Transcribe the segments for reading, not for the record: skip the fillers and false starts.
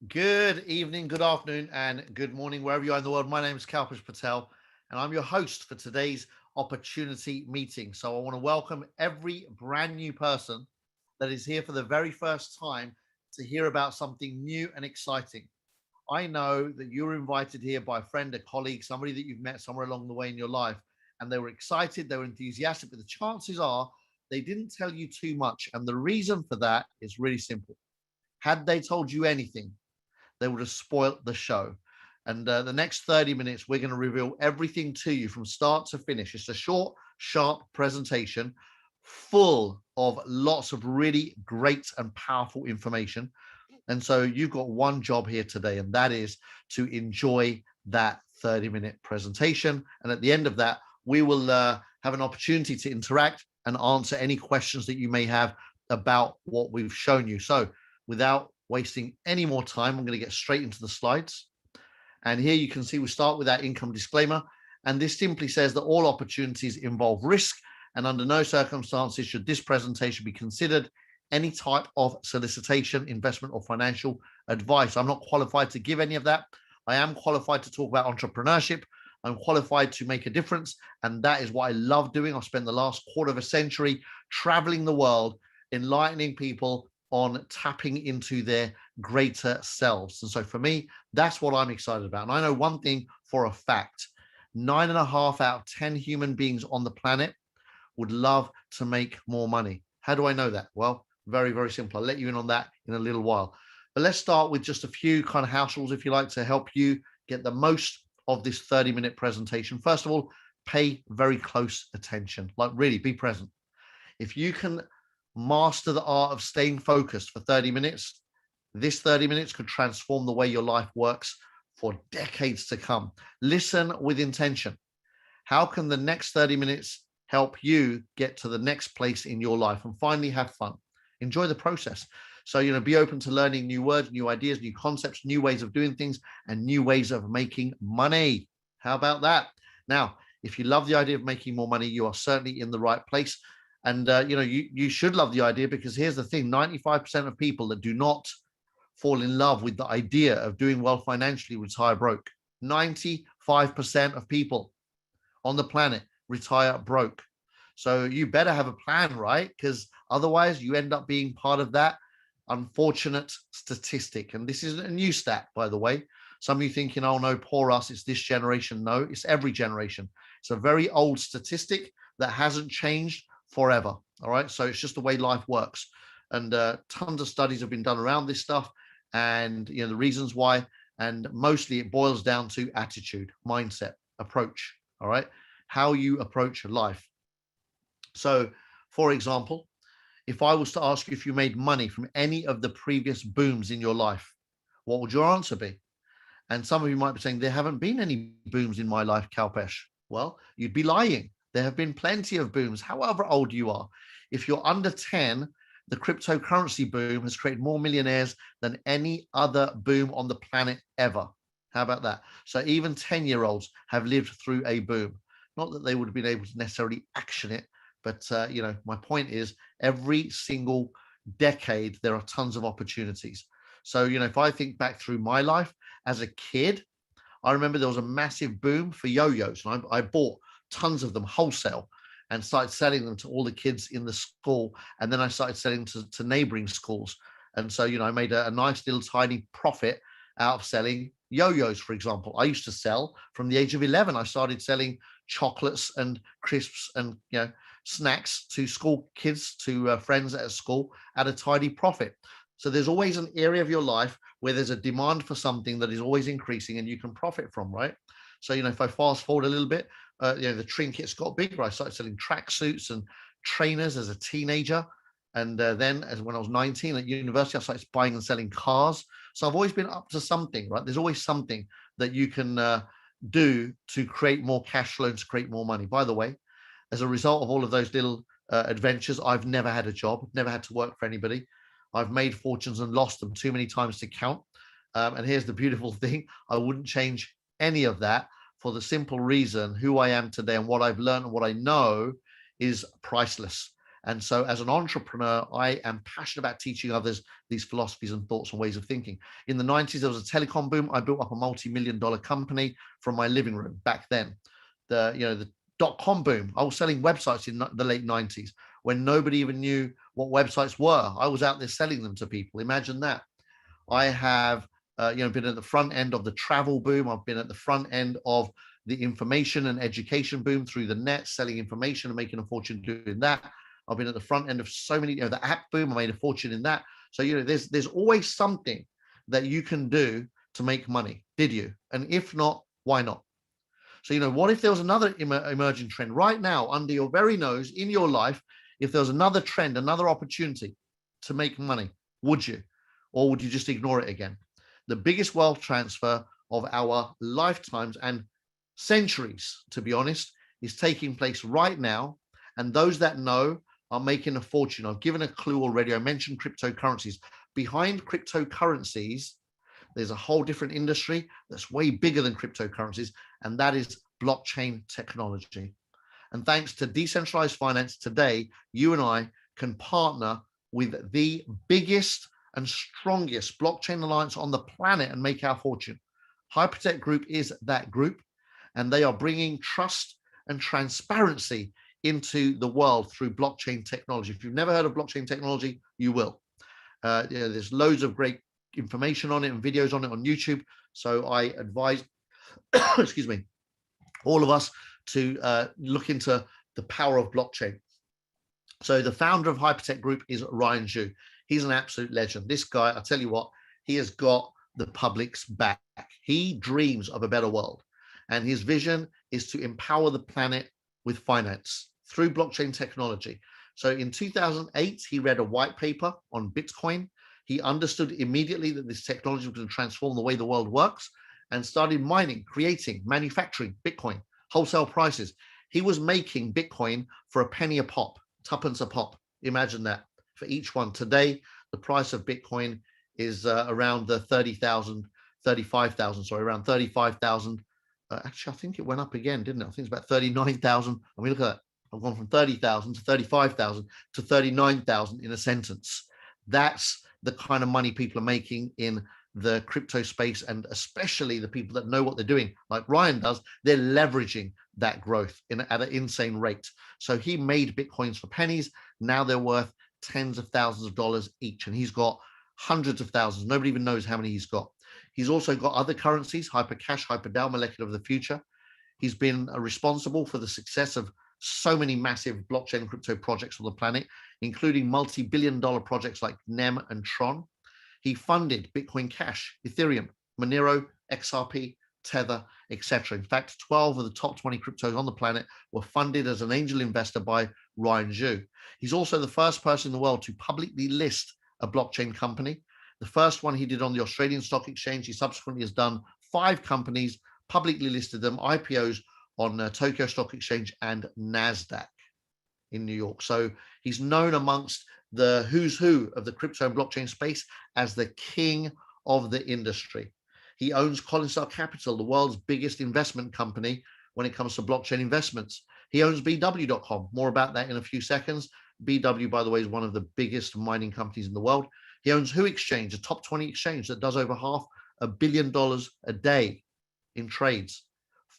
Good evening, good afternoon, and good morning, wherever you are in the world. My name is Kalpesh Patel, and I'm your host for today's opportunity meeting. So, I want to welcome every brand new person that is here for the very first time to hear about something new and exciting. I know that you were invited here by a friend, a colleague, somebody that you've met somewhere along the way in your life, and they were excited, they were enthusiastic, but the chances are they didn't tell you too much. And the reason for that is really simple. Had they told you anything, they would have spoilt the show. And the next 30 minutes, we're going to reveal everything to you from start to finish. It's a short, sharp presentation full of lots of really great and powerful information. And so you've got one job here today, and that is to enjoy that 30-minute presentation. And at the end of that, we will have an opportunity to interact and answer any questions that you may have about what we've shown you. So without wasting any more time, I'm going to get straight into the slides. And here you can see we start with our income disclaimer. And this simply says that all opportunities involve risk, and under no circumstances should this presentation be considered any type of solicitation, investment, or financial advice. I'm not qualified to give any of that. I am qualified to talk about entrepreneurship. I'm qualified to make a difference. And that is what I love doing. I've spent the last quarter of a century traveling the world, enlightening people on tapping into their greater selves. And so for me, that's what I'm excited about. And I know one thing for a fact: 9.5 out of 10 human beings on the planet would love to make more money. How do I know that? Well, very, very simple. I'll let you in on that in a little while. But let's start with just a few kind of house rules, if you like, to help you get the most of this 30-minute presentation. First of all, pay very close attention. Like, really be present. If you can master the art of staying focused for 30 minutes, this 30 minutes could transform the way your life works for decades to come. Listen with intention. How can the next 30 minutes help you get to the next place in your life? And finally, have fun. Enjoy the process. So, be open to learning new words, new ideas, new concepts, new ways of doing things, and new ways of making money. How about that? Now, if you love the idea of making more money, you are certainly in the right place. And you should love the idea, because here's the thing: 95% of people that do not fall in love with the idea of doing well financially retire broke. 95% of people on the planet retire broke. So you better have a plan, right? Because otherwise you end up being part of that unfortunate statistic. And this isn't a new stat, by the way. Some of you thinking, oh no, poor us, it's this generation. No, it's every generation. It's a very old statistic that hasn't changed forever. All right. So it's just the way life works. And tons of studies have been done around this stuff, and the reasons why. And mostly it boils down to attitude, mindset, approach. All right. How you approach life. So, for example, if I was to ask you if you made money from any of the previous booms in your life, what would your answer be? And some of you might be saying, there haven't been any booms in my life, Kalpesh. Well, you'd be lying. There have been plenty of booms, however old you are. If you're under 10, the cryptocurrency boom has created more millionaires than any other boom on the planet ever. How about that? So even 10-year-olds have lived through a boom. Not that they would have been able to necessarily action it, but my point is, every single decade there are tons of opportunities. So if I think back through my life as a kid, I remember there was a massive boom for yo-yos, and I bought tons of them wholesale and started selling them to all the kids in the school. And then I started selling to neighboring schools. And so, I made a nice little tiny profit out of selling yo-yos, for example. I used to sell from the age of 11. I started selling chocolates and crisps and, snacks to school kids, to friends at school, at a tidy profit. So there's always an area of your life where there's a demand for something that is always increasing and you can profit from, right? So, if I fast forward a little bit, the trinkets got bigger. I started selling tracksuits and trainers as a teenager. And then, as when I was 19 at university, I started buying and selling cars. So I've always been up to something, right? There's always something that you can do to create more cash flow and to create more money. By the way, as a result of all of those little adventures, I've never had a job, never had to work for anybody. I've made fortunes and lost them too many times to count. And here's the beautiful thing: I wouldn't change any of that, for the simple reason who I am today and what I've learned and what I know is priceless. And so as an entrepreneur, I am passionate about teaching others these philosophies and thoughts and ways of thinking. In the 90s, there was a telecom boom. I built up a multi-million-dollar company from my living room back then. The dot-com boom. I was selling websites in the late 90s when nobody even knew what websites were. I was out there selling them to people. Imagine that. I have been at the front end of the travel boom. I've been at the front end of the information and education boom through the net, selling information and making a fortune doing that. I've been at the front end of so many, the app boom. I made a fortune in that. So there's always something that you can do to make money. Did you? And if not, why not? So what if there was another emerging trend right now under your very nose in your life? If there was another trend, another opportunity to make money, would you? Or would you just ignore it again? The biggest wealth transfer of our lifetimes and centuries, to be honest, is taking place right now. And those that know are making a fortune. I've given a clue already. I mentioned cryptocurrencies. Behind cryptocurrencies, there's a whole different industry that's way bigger than cryptocurrencies, and that is blockchain technology. And thanks to decentralized finance today, you and I can partner with the biggest and strongest blockchain alliance on the planet and make our fortune. Hypertech Group is that group, and they are bringing trust and transparency into the world through blockchain technology. If you've never heard of blockchain technology, you will. There's loads of great information on it and videos on it on YouTube. So I advise, excuse me, all of us to look into the power of blockchain. So the founder of Hypertech Group is Ryan Zhu. He's an absolute legend. This guy, I tell you what, he has got the public's back. He dreams of a better world. And his vision is to empower the planet with finance through blockchain technology. So in 2008, he read a white paper on Bitcoin. He understood immediately that this technology was going to transform the way the world works and started mining, creating, manufacturing Bitcoin, wholesale prices. He was making Bitcoin for a penny a pop, tuppence a pop. Imagine that for each one. Today, the price of Bitcoin is around the 35,000, around 35,000. Actually, I think it went up again, didn't it? I think it's about 39,000. I mean, look at that. I've gone from 30,000 to 35,000 to 39,000 in a sentence. That's the kind of money people are making in the crypto space, and especially the people that know what they're doing, like Ryan does. They're leveraging that growth at an insane rate. So he made Bitcoins for pennies. Now they're worth tens of thousands of dollars each, and he's got hundreds of thousands. Nobody even knows how many he's got. He's also got other currencies, Hypercash, HyperDAO, Molecular of the Future. He's been responsible for the success of so many massive blockchain and crypto projects on the planet, including multi-billion-dollar projects like NEM and Tron. He funded Bitcoin Cash, Ethereum, Monero, XRP, Tether, etc. In fact, 12 of the top 20 cryptos on the planet were funded as an angel investor by Ryan Zhu. He's also the first person in the world to publicly list a blockchain company. The first one he did on the Australian Stock Exchange. He subsequently has done 5 companies, publicly listed them, IPOs on Tokyo Stock Exchange and NASDAQ in New York. So he's known amongst the who's who of the crypto and blockchain space as the king of the industry. He owns Collinstar Capital, the world's biggest investment company when it comes to blockchain investments. He owns BW.com. More about that in a few seconds. BW, by the way, is one of the biggest mining companies in the world. He owns Who Exchange, a top 20 exchange that does over $500 million a day in trades.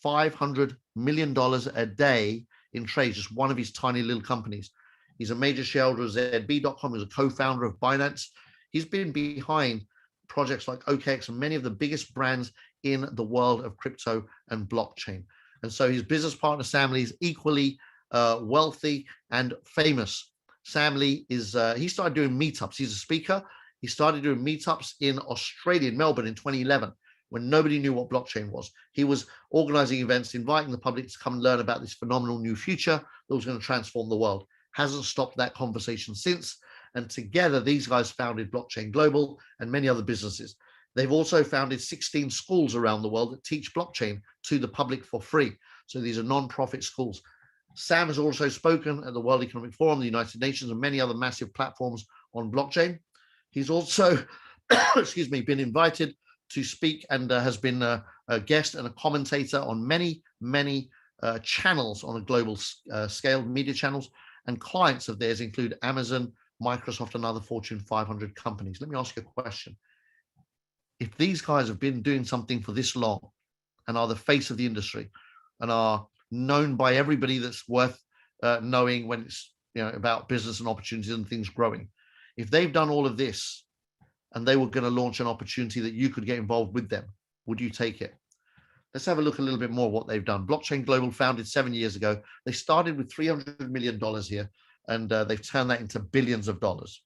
$500 million a day in trades, just one of his tiny little companies. He's a major shareholder of ZB.com, he's a co-founder of Binance. He's been behind projects like OKX and many of the biggest brands in the world of crypto and blockchain. And so his business partner, Sam Lee, is equally wealthy and famous. Sam Lee he started doing meetups. He's a speaker. He started doing meetups in Australia, in Melbourne in 2011, when nobody knew what blockchain was. He was organizing events, inviting the public to come and learn about this phenomenal new future that was going to transform the world. Hasn't stopped that conversation since. And together, these guys founded Blockchain Global and many other businesses. They've also founded 16 schools around the world that teach blockchain to the public for free. So these are non-profit schools. Sam has also spoken at the World Economic Forum, the United Nations, and many other massive platforms on blockchain. He's also, been invited to speak and has been a guest and a commentator on many channels on a global scale, media channels. And clients of theirs include Amazon, Microsoft, and other Fortune 500 companies. Let me ask you a question. If these guys have been doing something for this long and are the face of the industry and are known by everybody that's worth knowing when it's about business and opportunities and things growing, if they've done all of this and they were going to launch an opportunity that you could get involved with them, would you take it? Let's have a look a little bit more what they've done. Blockchain Global, founded 7 years ago. They started with $300 million here, and they've turned that into billions of dollars.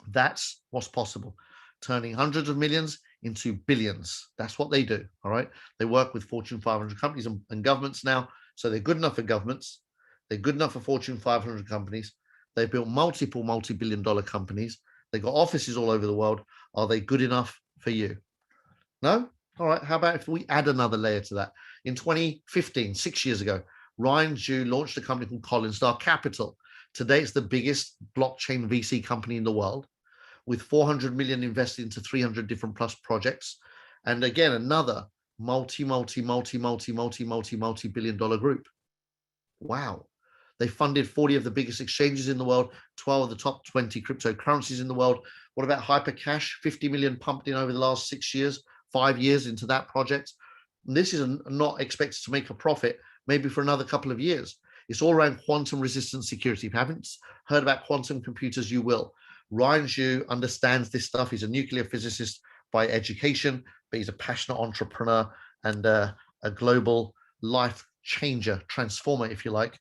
That's what's possible. Turning hundreds of millions into billions. That's what they do, all right? They work with Fortune 500 companies and governments now, so they're good enough for governments. They're good enough for Fortune 500 companies. They've built multiple multi-billion dollar companies. They've got offices all over the world. Are they good enough for you? No? All right, how about if we add another layer to that? In 2015, 6 years ago, Ryan Zhu launched a company called Collinstar Capital. Today, it's the biggest blockchain VC company in the world, with 400 million invested into 300 different plus projects. And again, another multi-billion dollar group. Wow. They funded 40 of the biggest exchanges in the world, 12 of the top 20 cryptocurrencies in the world. What about Hypercash? 50 million pumped in over the last 6 years, 5 years into that project. And this is not expected to make a profit maybe for another couple of years. It's all around quantum resistant security. If you haven't heard about quantum computers, you will. Ryan Zhu understands this stuff. He's a nuclear physicist by education, but he's a passionate entrepreneur and a global life changer, transformer, if you like,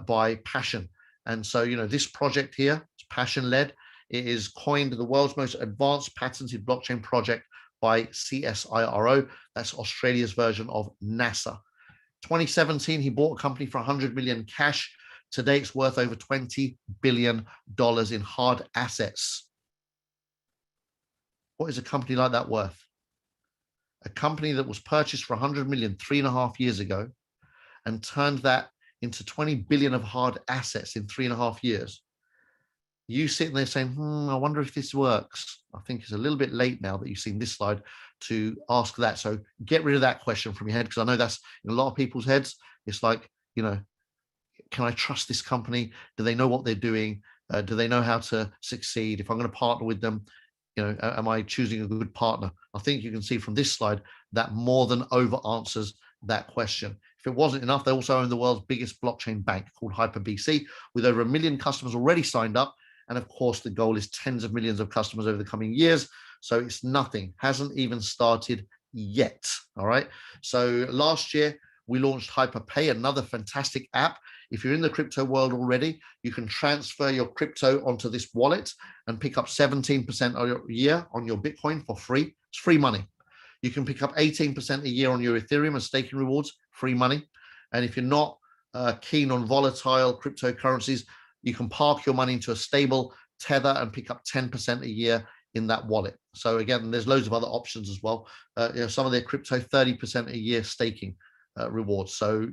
by passion. And so, this project here is passion-led. It is coined the world's most advanced patented blockchain project by CSIRO. That's Australia's version of NASA. 2017, he bought a company for 100 million cash. Today, it's worth over $20 billion in hard assets. What is a company like that worth? A company that was purchased for 100 million 3.5 years ago and turned that into 20 billion of hard assets in 3.5 years. You sitting there saying, I wonder if this works. I think it's a little bit late now that you've seen this slide to ask that. So get rid of that question from your head, because I know that's in a lot of people's heads. It's like, can I trust this company? Do they know what they're doing? Do they know how to succeed? If I'm going to partner with them, am I choosing a good partner? I think you can see from this slide that more than over answers that question. If it wasn't enough, they also own the world's biggest blockchain bank called HyperBC, with over 1 million customers already signed up. And of course, the goal is tens of millions of customers over the coming years. So it's nothing, hasn't even started yet. All right. So last year, we launched HyperPay, another fantastic app. If you're in the crypto world already, you can transfer your crypto onto this wallet and pick up 17% a year on your Bitcoin for free. It's free money. You can pick up 18% a year on your Ethereum and staking rewards, free money. And if you're not keen on volatile cryptocurrencies, you can park your money into a stable Tether and pick up 10% a year in that wallet. So again, there's loads of other options as well. Some of their crypto, 30% a year staking rewards. So,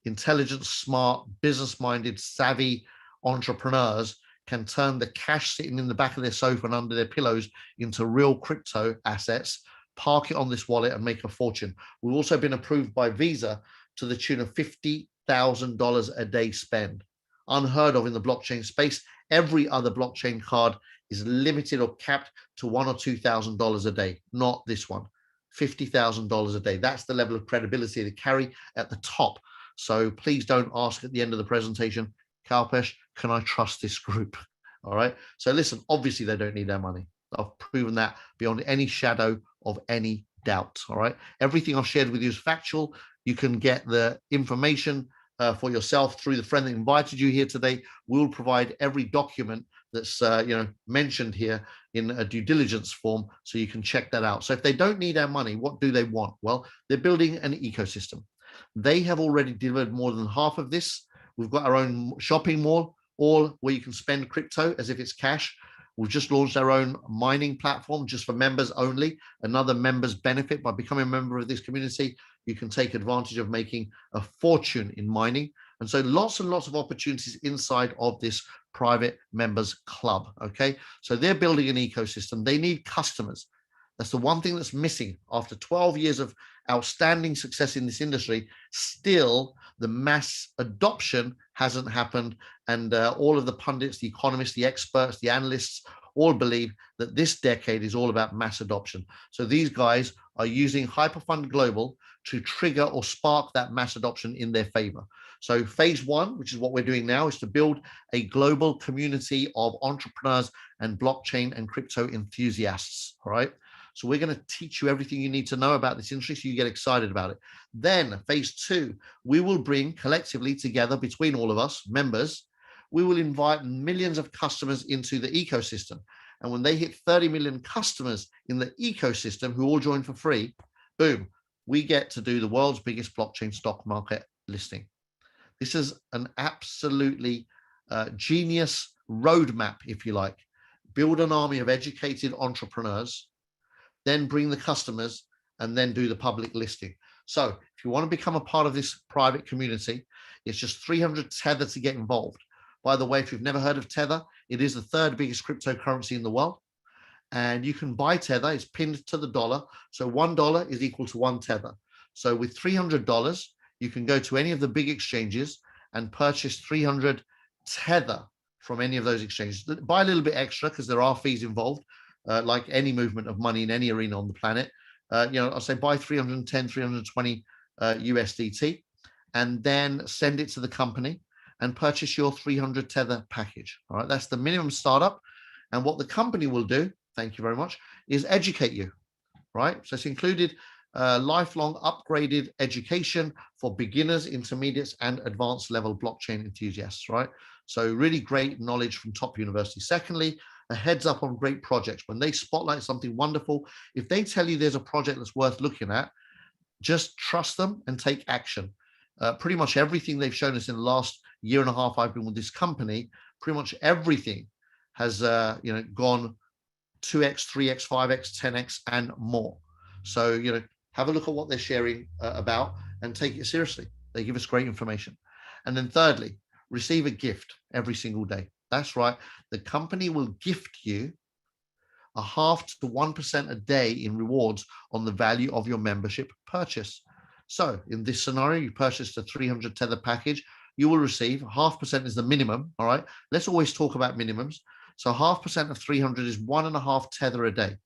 intelligent, smart, business-minded, savvy entrepreneurs can turn the cash sitting in the back of their sofa and under their pillows into real crypto assets, park it on this wallet and make a fortune. We've also been approved by Visa to the tune of $50,000 a day spend. Unheard of in the blockchain space. Every other blockchain card is limited or capped to $1,000 or $2,000 a day, not this one. $50,000 a day. That's the level of credibility they carry at the top. So please don't ask at the end of the presentation, Kalpesh, can I trust this group? All right. So listen, obviously they don't need our money. I've proven that beyond any shadow of any doubt. All right. Everything I've shared with you is factual. You can get the information for yourself through the friend that invited you here today. We'll provide every document that's mentioned here in a due diligence form, so you can check that out. So if they don't need our money, what do they want? Well, they're building an ecosystem. They have already delivered more than half of this. We've got our own shopping mall, all where you can spend crypto as if it's cash. We've just launched our own mining platform just for members only. Another members benefit by becoming a member of this community. You can take advantage of making a fortune in mining. And so lots and lots of opportunities inside of this private members club. Okay. So they're building an ecosystem. They need customers. That's the one thing that's missing after 12 years of outstanding success in this industry. Still, the mass adoption hasn't happened. And all of the pundits, the economists, the experts, the analysts all believe that this decade is all about mass adoption. So these guys are using HyperFund Global to trigger or spark that mass adoption in their favor. So phase one, which is what we're doing now, is to build a global community of entrepreneurs and blockchain and crypto enthusiasts. All right. So we're going to teach you everything you need to know about this industry so you get excited about it. Then phase two, we will bring collectively together between all of us members, we will invite millions of customers into the ecosystem. And when they hit 30 million customers in the ecosystem who all join for free, boom, we get to do the world's biggest blockchain stock market listing. This is an absolutely genius roadmap, if you like. Build an army of educated entrepreneurs, then bring the customers, and then do the public listing. So if you want to become a part of this private community, it's just 300 Tether to get involved. By the way, if you've never heard of Tether, it is the third biggest cryptocurrency in the world. And you can buy Tether, it's pinned to the dollar. So $1 is equal to 1 Tether. So with $300, you can go to any of the big exchanges and purchase 300 Tether from any of those exchanges. Buy a little bit extra because there are fees involved, like any movement of money in any arena on the planet. I'll say buy 310, 320 USDT, and then send it to the company and purchase your 300 Tether package. All right, that's the minimum startup. And what the company will do, thank you very much, is educate you, right? So it's included lifelong upgraded education for beginners, intermediates, and advanced level blockchain enthusiasts, right? So really great knowledge from top universities. Secondly, a heads up on great projects. When they spotlight something wonderful, if they tell you there's a project that's worth looking at, just trust them and take action. Pretty much everything they've shown us in the last year and a half I've been with this company, pretty much everything has gone 2x, 3x, 5x, 10x, and more. So have a look at what they're sharing about and take it seriously. They give us great information. And then thirdly, receive a gift every single day. That's right. The company will gift you 0.5% to 1% a day in rewards on the value of your membership purchase. So in this scenario, you purchased a 300 Tether package, you will receive 0.5% is the minimum. All right. Let's always talk about minimums. So 0.5% of 300 is 1.5 Tether a day,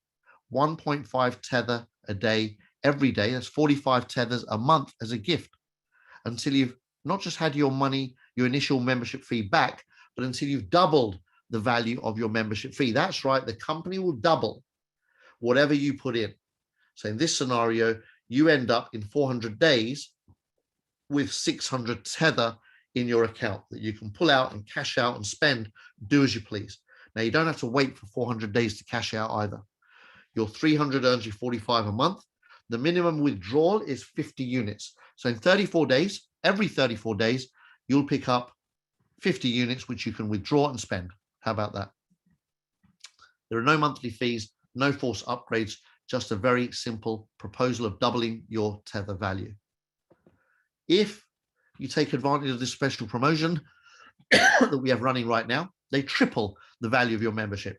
1.5 Tether a day every day. That's 45 Tethers a month as a gift, until you've not just had your money, your initial membership fee back, but until you've doubled the value of your membership fee. That's right. The company will double whatever you put in. So in this scenario, you end up in 400 days with 600 Tether in your account that you can pull out and cash out and spend, do as you please. Now, you don't have to wait for 400 days to cash out either. Your 300 earns you 45 a month. The minimum withdrawal is 50 units. So in 34 days, every 34 days, you'll pick up 50 units, which you can withdraw and spend. How about that? There are no monthly fees, no forced upgrades, just a very simple proposal of doubling your Tether value. If you take advantage of this special promotion that we have running right now, they triple the value of your membership.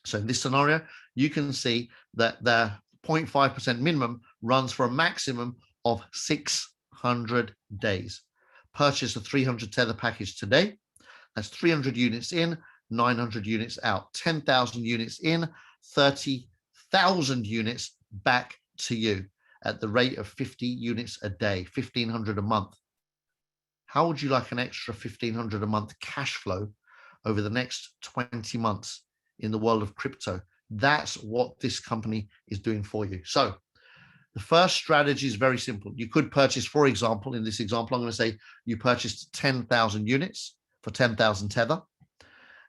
So in this scenario, you can see that the 0.5% minimum runs for a maximum of 600 days. Purchase a 300 Tether package today. That's 300 units in, 900 units out, 10,000 units in, 30,000 units back to you at the rate of 50 units a day, 1,500 a month. How would you like an extra 1,500 a month cash flow over the next 20 months in the world of crypto? That's what this company is doing for you. So the first strategy is very simple. You could purchase, for example, in this example, I'm going to say you purchased 10,000 units for 10,000 Tether,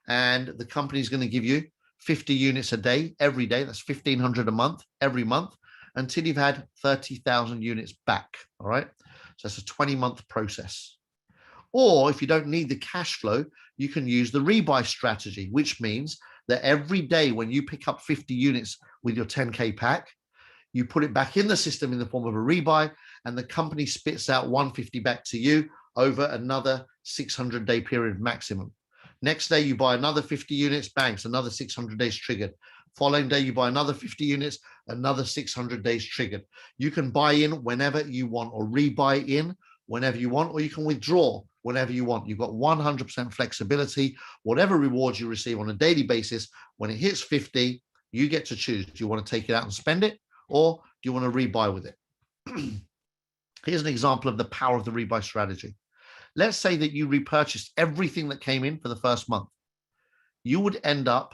and the company is going to give you 50 units a day, every day. That's 1,500 a month, every month, until you've had 30,000 units back. All right. So it's a 20-month process. Or if you don't need the cash flow, you can use the rebuy strategy, which means that every day when you pick up 50 units with your 10K pack, you put it back in the system in the form of a rebuy, and the company spits out 150 back to you over another 600-day period maximum. Next day, you buy another 50 units, bang, so another 600 days triggered. Following day, you buy another 50 units, another 600 days triggered. You can buy in whenever you want or rebuy in whenever you want, or you can withdraw whenever you want. You've got 100% flexibility. Whatever rewards you receive on a daily basis, when it hits 50, you get to choose. Do you want to take it out and spend it, or do you want to rebuy with it? Here's an example of the power of the rebuy strategy. Let's say that you repurchased everything that came in for the first month. You would end up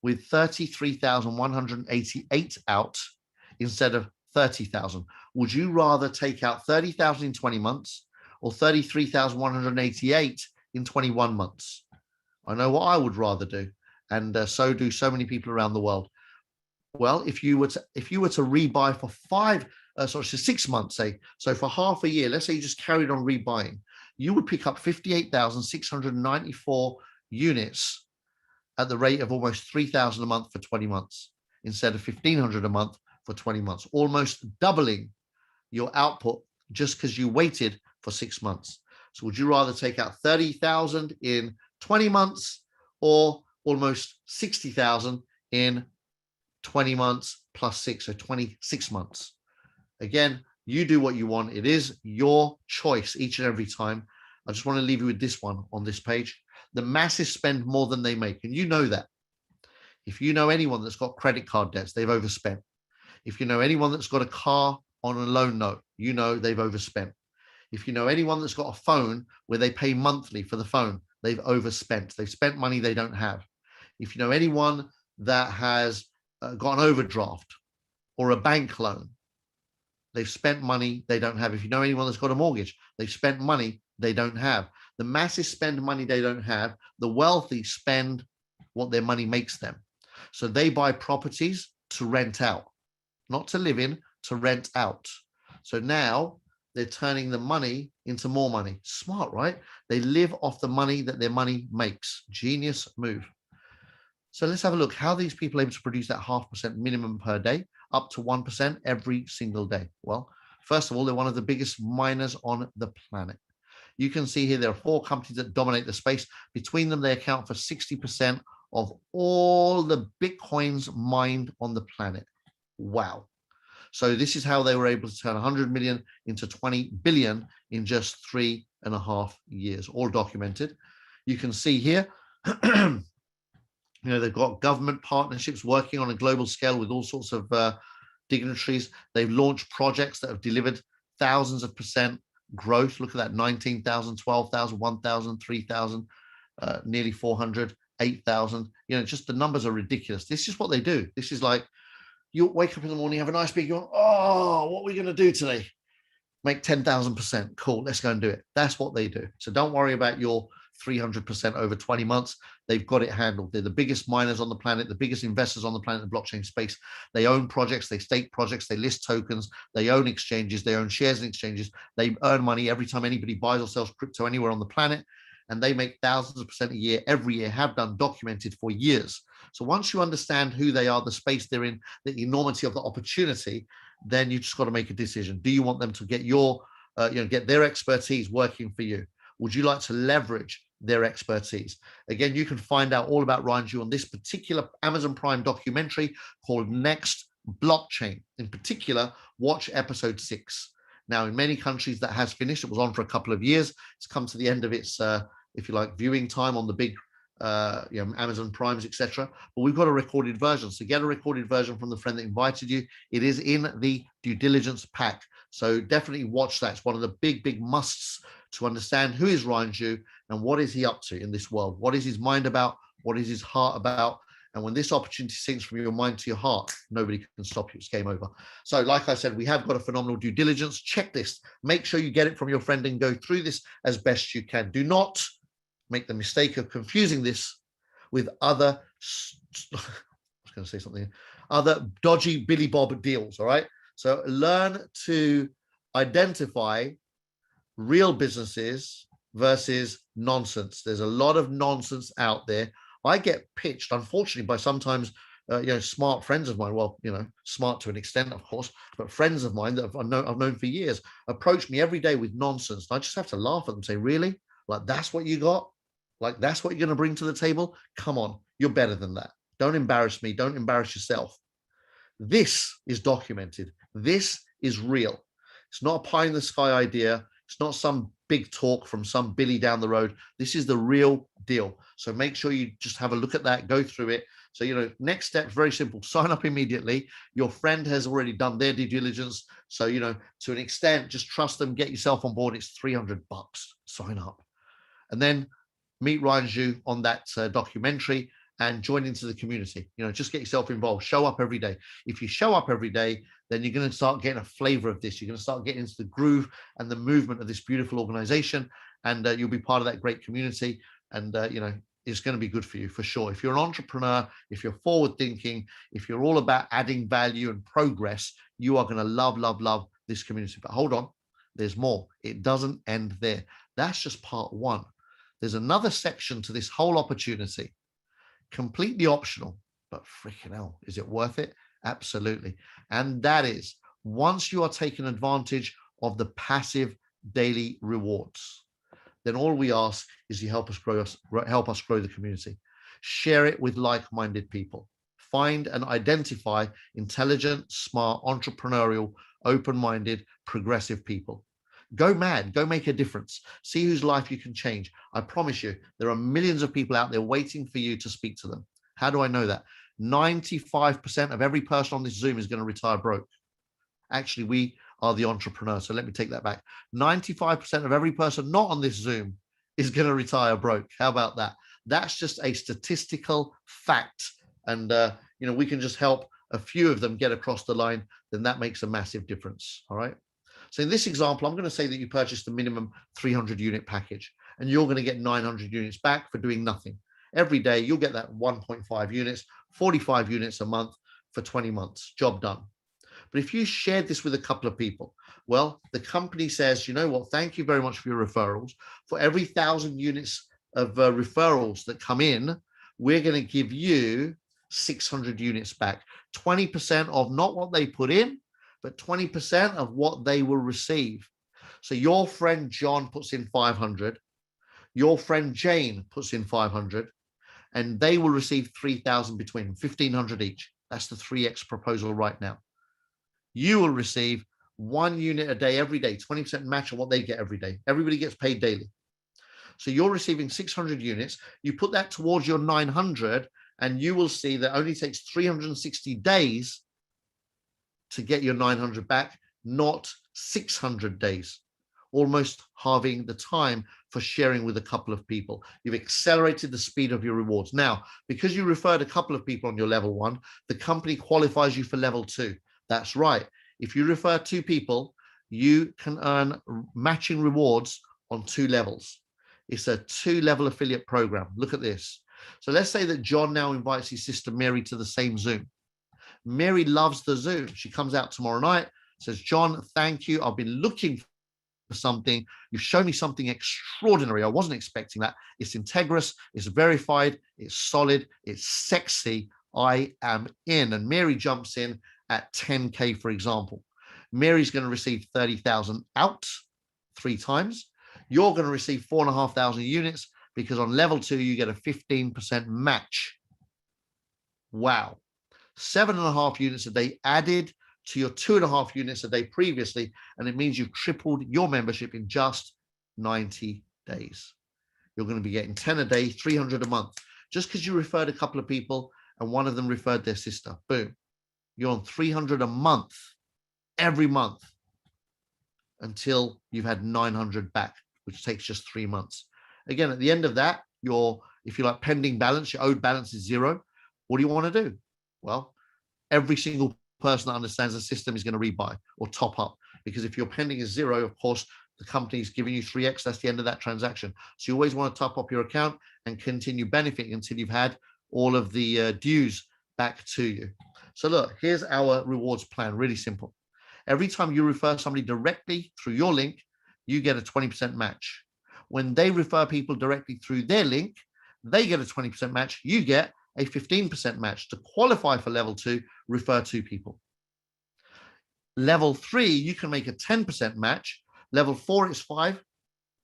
with 33,188 out instead of 30,000. Would you rather take out 30,000 in 20 months or 33,188 in 21 months? I know what I would rather do, and so do so many people around the world. Well, if you were to rebuy for 6 months, say, so for half a year, let's say you just carried on rebuying, you would pick up 58,694 units at the rate of almost 3,000 a month for 20 months instead of 1,500 a month for 20 months, almost doubling your output just because you waited for 6 months. So would you rather take out 30,000 in 20 months or almost 60,000 in 20 months plus 6, so 26 months? Again, you do what you want. It is your choice each and every time. I just want to leave you with this one on this page. The masses spend more than they make, and you know that. If you know anyone that's got credit card debts, they've overspent. If you know anyone that's got a car on a loan note, you know they've overspent. If you know anyone that's got a phone where they pay monthly for the phone, they've overspent. They've spent money they don't have. If you know anyone that has got an overdraft or a bank loan, they've spent money they don't have. If you know anyone that's got a mortgage, they've spent money they don't have. The masses spend money they don't have. The wealthy spend what their money makes them. So they buy properties to rent out, not to live in, to rent out. So now they're turning the money into more money. Smart, right? They live off the money that their money makes. Genius move. So let's have a look. How are these people able to produce that 0.5% minimum per day, up to 1% every single day? Well, first of all, they're one of the biggest miners on the planet. You can see here there are 4 companies that dominate the space. Between them, they account for 60% of all the Bitcoins mined on the planet. Wow. So this is how they were able to turn 100 million into 20 billion in just 3.5 years, all documented. You can see here, they've got government partnerships working on a global scale with all sorts of dignitaries. They've launched projects that have delivered thousands of percent growth. Look at that, 19,000, 12,000, 1,000, 3,000, nearly 400, 8,000. Just the numbers are ridiculous. This is what they do. This is like, you wake up in the morning, have a nice big, what are we going to do today? Make 10,000%. Cool, let's go and do it. That's what they do. So don't worry about your 300% over 20 months. They've got it handled. They're the biggest miners on the planet, the biggest investors on the planet in the blockchain space. They own projects, they stake projects, they list tokens, they own exchanges, they own shares in exchanges. They earn money every time anybody buys or sells crypto anywhere on the planet. And they make thousands of percent a year, every year, have done, documented for years. So once you understand who they are, the space they're in, the enormity of the opportunity, then you just got to make a decision. Do you want them to get get their expertise working for you? Would you like to leverage their expertise? Again, you can find out all about Ryan Ju on this particular Amazon Prime documentary called Next Blockchain. In particular, watch episode 6. Now, in many countries that has finished. It was on for a couple of years. It's come to the end of its, if you like, viewing time on the big Amazon Primes, etc. But we've got a recorded version. So get a recorded version from the friend that invited you. It is in the due diligence pack. So definitely watch that. It's one of the big musts to understand who is Ryan Ju and what is he up to in this world. What is his mind about? What is his heart about? And when this opportunity sinks from your mind to your heart, nobody can stop you. It's game over. So like I said, we have got a phenomenal due diligence checklist. Make sure you get it from your friend and go through this as best you can. Do not make the mistake of confusing this with other, I was going to say something, other dodgy Billy Bob deals, all right? So learn to identify real businesses versus nonsense. There's a lot of nonsense out there. I get pitched, unfortunately, by sometimes smart friends of mine. Well, smart to an extent, of course, but friends of mine that I've known for years approach me every day with nonsense. And I just have to laugh at them and say, really? Like, that's what you got? Like, that's what you're going to bring to the table? Come on, you're better than that. Don't embarrass me. Don't embarrass yourself. This is documented. This is real. It's not a pie in the sky idea. It's not some big talk from some Billy down the road. This is the real deal. So make sure you just have a look at that, go through it. So, next step, very simple. Sign up immediately. Your friend has already done their due diligence. So, to an extent, just trust them, get yourself on board. It's $300. Sign up. And then meet Ryan Zhu on that documentary and join into the community. Just get yourself involved. Show up every day. If you show up every day, then you're going to start getting a flavor of this. You're going to start getting into the groove and the movement of this beautiful organization, and you'll be part of that great community. And it's going to be good for you for sure. If you're an entrepreneur, if you're forward thinking, if you're all about adding value and progress, you are going to love this community. But hold on, there's more. It doesn't end there. That's just part one. There's another section to this whole opportunity, completely optional, but freaking hell, is it worth it? Absolutely. And that is, once you are taking advantage of the passive daily rewards, then all we ask is you help us grow the community. Share it with like-minded people. Find and identify intelligent, smart, entrepreneurial, open-minded, progressive people. Go mad, go make a difference. See whose life you can change. I promise you, there are millions of people out there waiting for you to speak to them. How do I know that? 95% of every person on this Zoom is going to retire broke. Actually, we are the entrepreneur. So let me take that back. 95% of every person not on this Zoom is going to retire broke. How about that? That's just a statistical fact. And, we can just help a few of them get across the line. Then that makes a massive difference. All right. So in this example, I'm going to say that you purchased a minimum 300 unit package, and you're going to get 900 units back for doing nothing. Every day, you'll get that 1.5 units, 45 units a month for 20 months. Job done. But if you shared this with a couple of people, well, the company says, you know what, thank you very much for your referrals. For every 1,000 units of referrals that come in, we're going to give you 600 units back. 20% of not what they put in, but 20% of what they will receive. So your friend John puts in 500, your friend Jane puts in 500, and they will receive 3,000 between them, 1,500 each. That's the 3x proposal right now. You will receive 1 unit a day every day, 20% match on what they get every day. Everybody gets paid daily. So you're receiving 600 units. You put that towards your 900, and you will see that only takes 360 days to get your 900 back, not 600 days, almost halving the time for sharing with a couple of people. You've accelerated the speed of your rewards. Now, because you referred a couple of people on your level 1, the company qualifies you for level 2. That's right. If you refer 2 people, you can earn matching rewards on 2 levels. It's a 2-level affiliate program. Look at this. So let's say that John now invites his sister Mary to the same Zoom. Mary loves the Zoom. She comes out tomorrow night, says, John, thank you. I've been looking for something. You've shown me something extraordinary. I wasn't expecting that. It's integrous. It's verified. It's solid. It's sexy. I am in. And Mary jumps in at 10K, for example. Mary's going to receive 30,000 out 3 times. You're going to receive 4,500 units because on level 2, you get a 15% match. Wow. 7.5 units a day added to your 2.5 units a day previously, and it means you've tripled your membership in just 90 days. You're going to be getting 10 a day, 300 a month, just because you referred a couple of people and one of them referred their sister. Boom. You're on 300 a month, every month, until you've had 900 back, which takes just 3 months. Again, at the end of that, if you like pending balance, your owed balance is 0. What do you want to do? Well, every single person that understands the system is going to rebuy or top up, because if your pending is 0, of course, the company's giving you 3x. That's the end of that transaction. So you always want to top up your account and continue benefiting until you've had all of the dues back to you. So look, here's our rewards plan. Really simple. Every time you refer somebody directly through your link, you get a 20% match. When they refer people directly through their link, they get a 20% match. You get a 15% match. To qualify for level 2, refer 2 people. Level 3, you can make a 10% match. Level 4 is 5.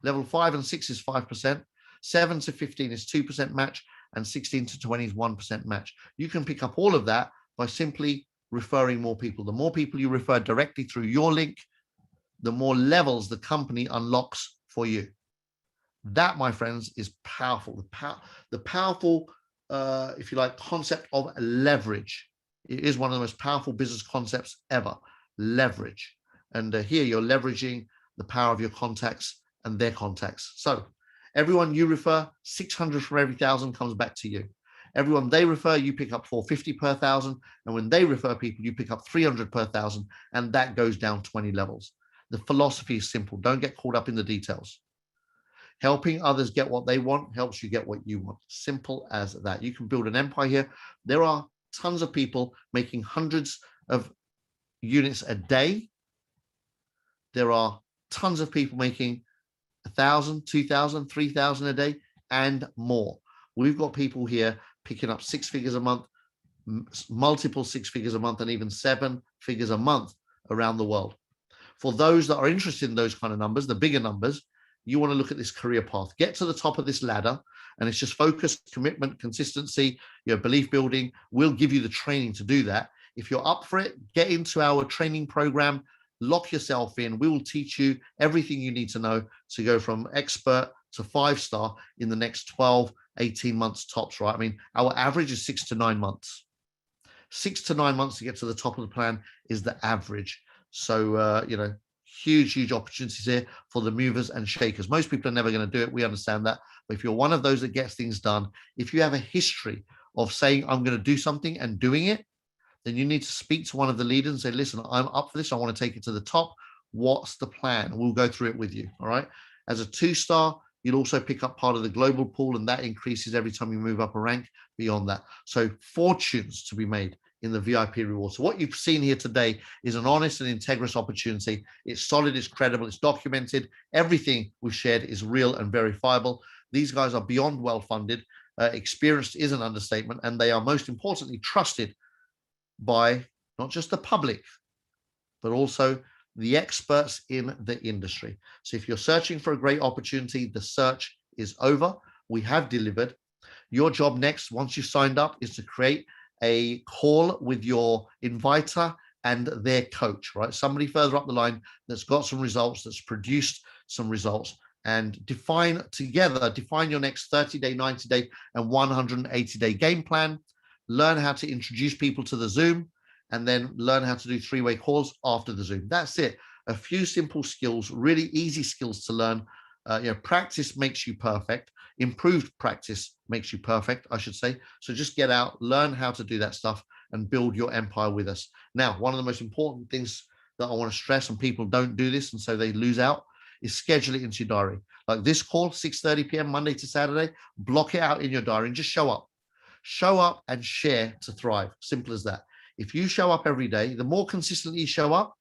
Level 5 and 6 is 5%. 7 to 15 is 2% match. And 16 to 20 is 1% match. You can pick up all of that by simply referring more people. The more people you refer directly through your link, the more levels the company unlocks for you. That, my friends, is powerful. The powerful, if you like, concept of leverage. It is one of the most powerful business concepts ever. Leverage. And here you're leveraging the power of your contacts and their contacts. So everyone you refer, 600 from every 1,000 comes back to you. Everyone they refer, you pick up 450 per 1,000. And when they refer people, you pick up 300 per 1,000. And that goes down 20 levels. The philosophy is simple. Don't get caught up in the details. Helping others get what they want helps you get what you want. Simple as that. You can build an empire here. There are tons of people making hundreds of units a day. There are tons of people making 1,000, 2,000, 3,000 a day and more. We've got people here picking up 6 figures a month, multiple 6 figures a month, and even 7 figures a month around the world. For those that are interested in those kind of numbers, the bigger numbers, you want to look at this career path. Get to the top of this ladder, and it's just focus, commitment, consistency, belief building. We'll give you the training to do that. If you're up for it, get into our training program, lock yourself in. We will teach you everything you need to know to go from expert to 5-star in the next 12, 18 months tops, right? I mean, our average is 6 to 9 months. 6 to 9 months to get to the top of the plan is the average. So, huge opportunities here for the movers and shakers. Most people are never going to do it. We understand that. But if you're one of those that gets things done, if you have a history of saying, I'm going to do something and doing it, then you need to speak to one of the leaders and say, listen, I'm up for this. I want to take it to the top. What's the plan? We'll go through it with you. All right. As a 2-star, you'll also pick up part of the global pool, and that increases every time you move up a rank beyond that. So fortunes to be made in the VIP reward. So what you've seen here today is an honest and integrous opportunity. It's solid, it's credible, it's documented. Everything we've shared is real and verifiable. These guys are beyond well-funded. Experienced is an understatement, and they are most importantly trusted by not just the public, but also the experts in the industry. So if you're searching for a great opportunity, the search is over. We have delivered. Your job next, once you've signed up, is to create a call with your inviter and their coach, right? Somebody further up the line that's got some results, that's produced some results, and define your next 30-day, 90-day, and 180-day game plan. Learn how to introduce people to the Zoom, and then learn how to do 3-way calls after the Zoom. That's it. A few simple skills, really easy skills to learn. Practice makes you perfect. Improved practice makes you perfect, I should say. So just get out, learn how to do that stuff, and build your empire with us. Now, one of the most important things that I want to stress, and people don't do this, and so they lose out, is schedule it into your diary. Like this call, 6:30 p.m. Monday to Saturday, block it out in your diary and just show up. Show up and share to thrive. Simple as that. If you show up every day, the more consistently you show up,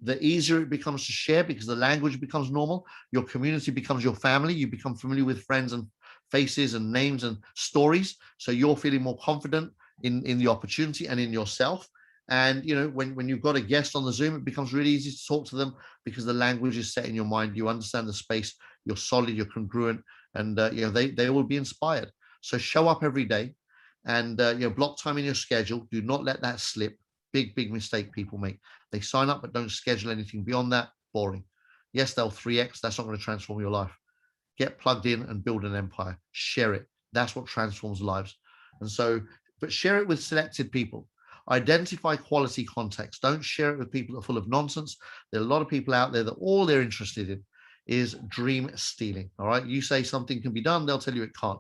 the easier it becomes to share, because the language becomes normal. Your community becomes your family. You become familiar with friends and faces and names and stories. So you're feeling more confident in the opportunity and in yourself. And when you've got a guest on the Zoom, it becomes really easy to talk to them because the language is set in your mind. You understand the space. You're solid. You're congruent, and they will be inspired. So show up every day, and block time in your schedule. Do not let that slip. Big mistake people make. They sign up but don't schedule anything beyond that. Boring. Yes, they'll 3x. That's not going to transform your life. Get plugged in and build an empire. Share it. That's what transforms lives. And so, but share it with selected people. Identify quality contacts. Don't share it with people that are full of nonsense. There are a lot of people out there that all they're interested in is dream stealing. All right. You say something can be done, they'll tell you it can't.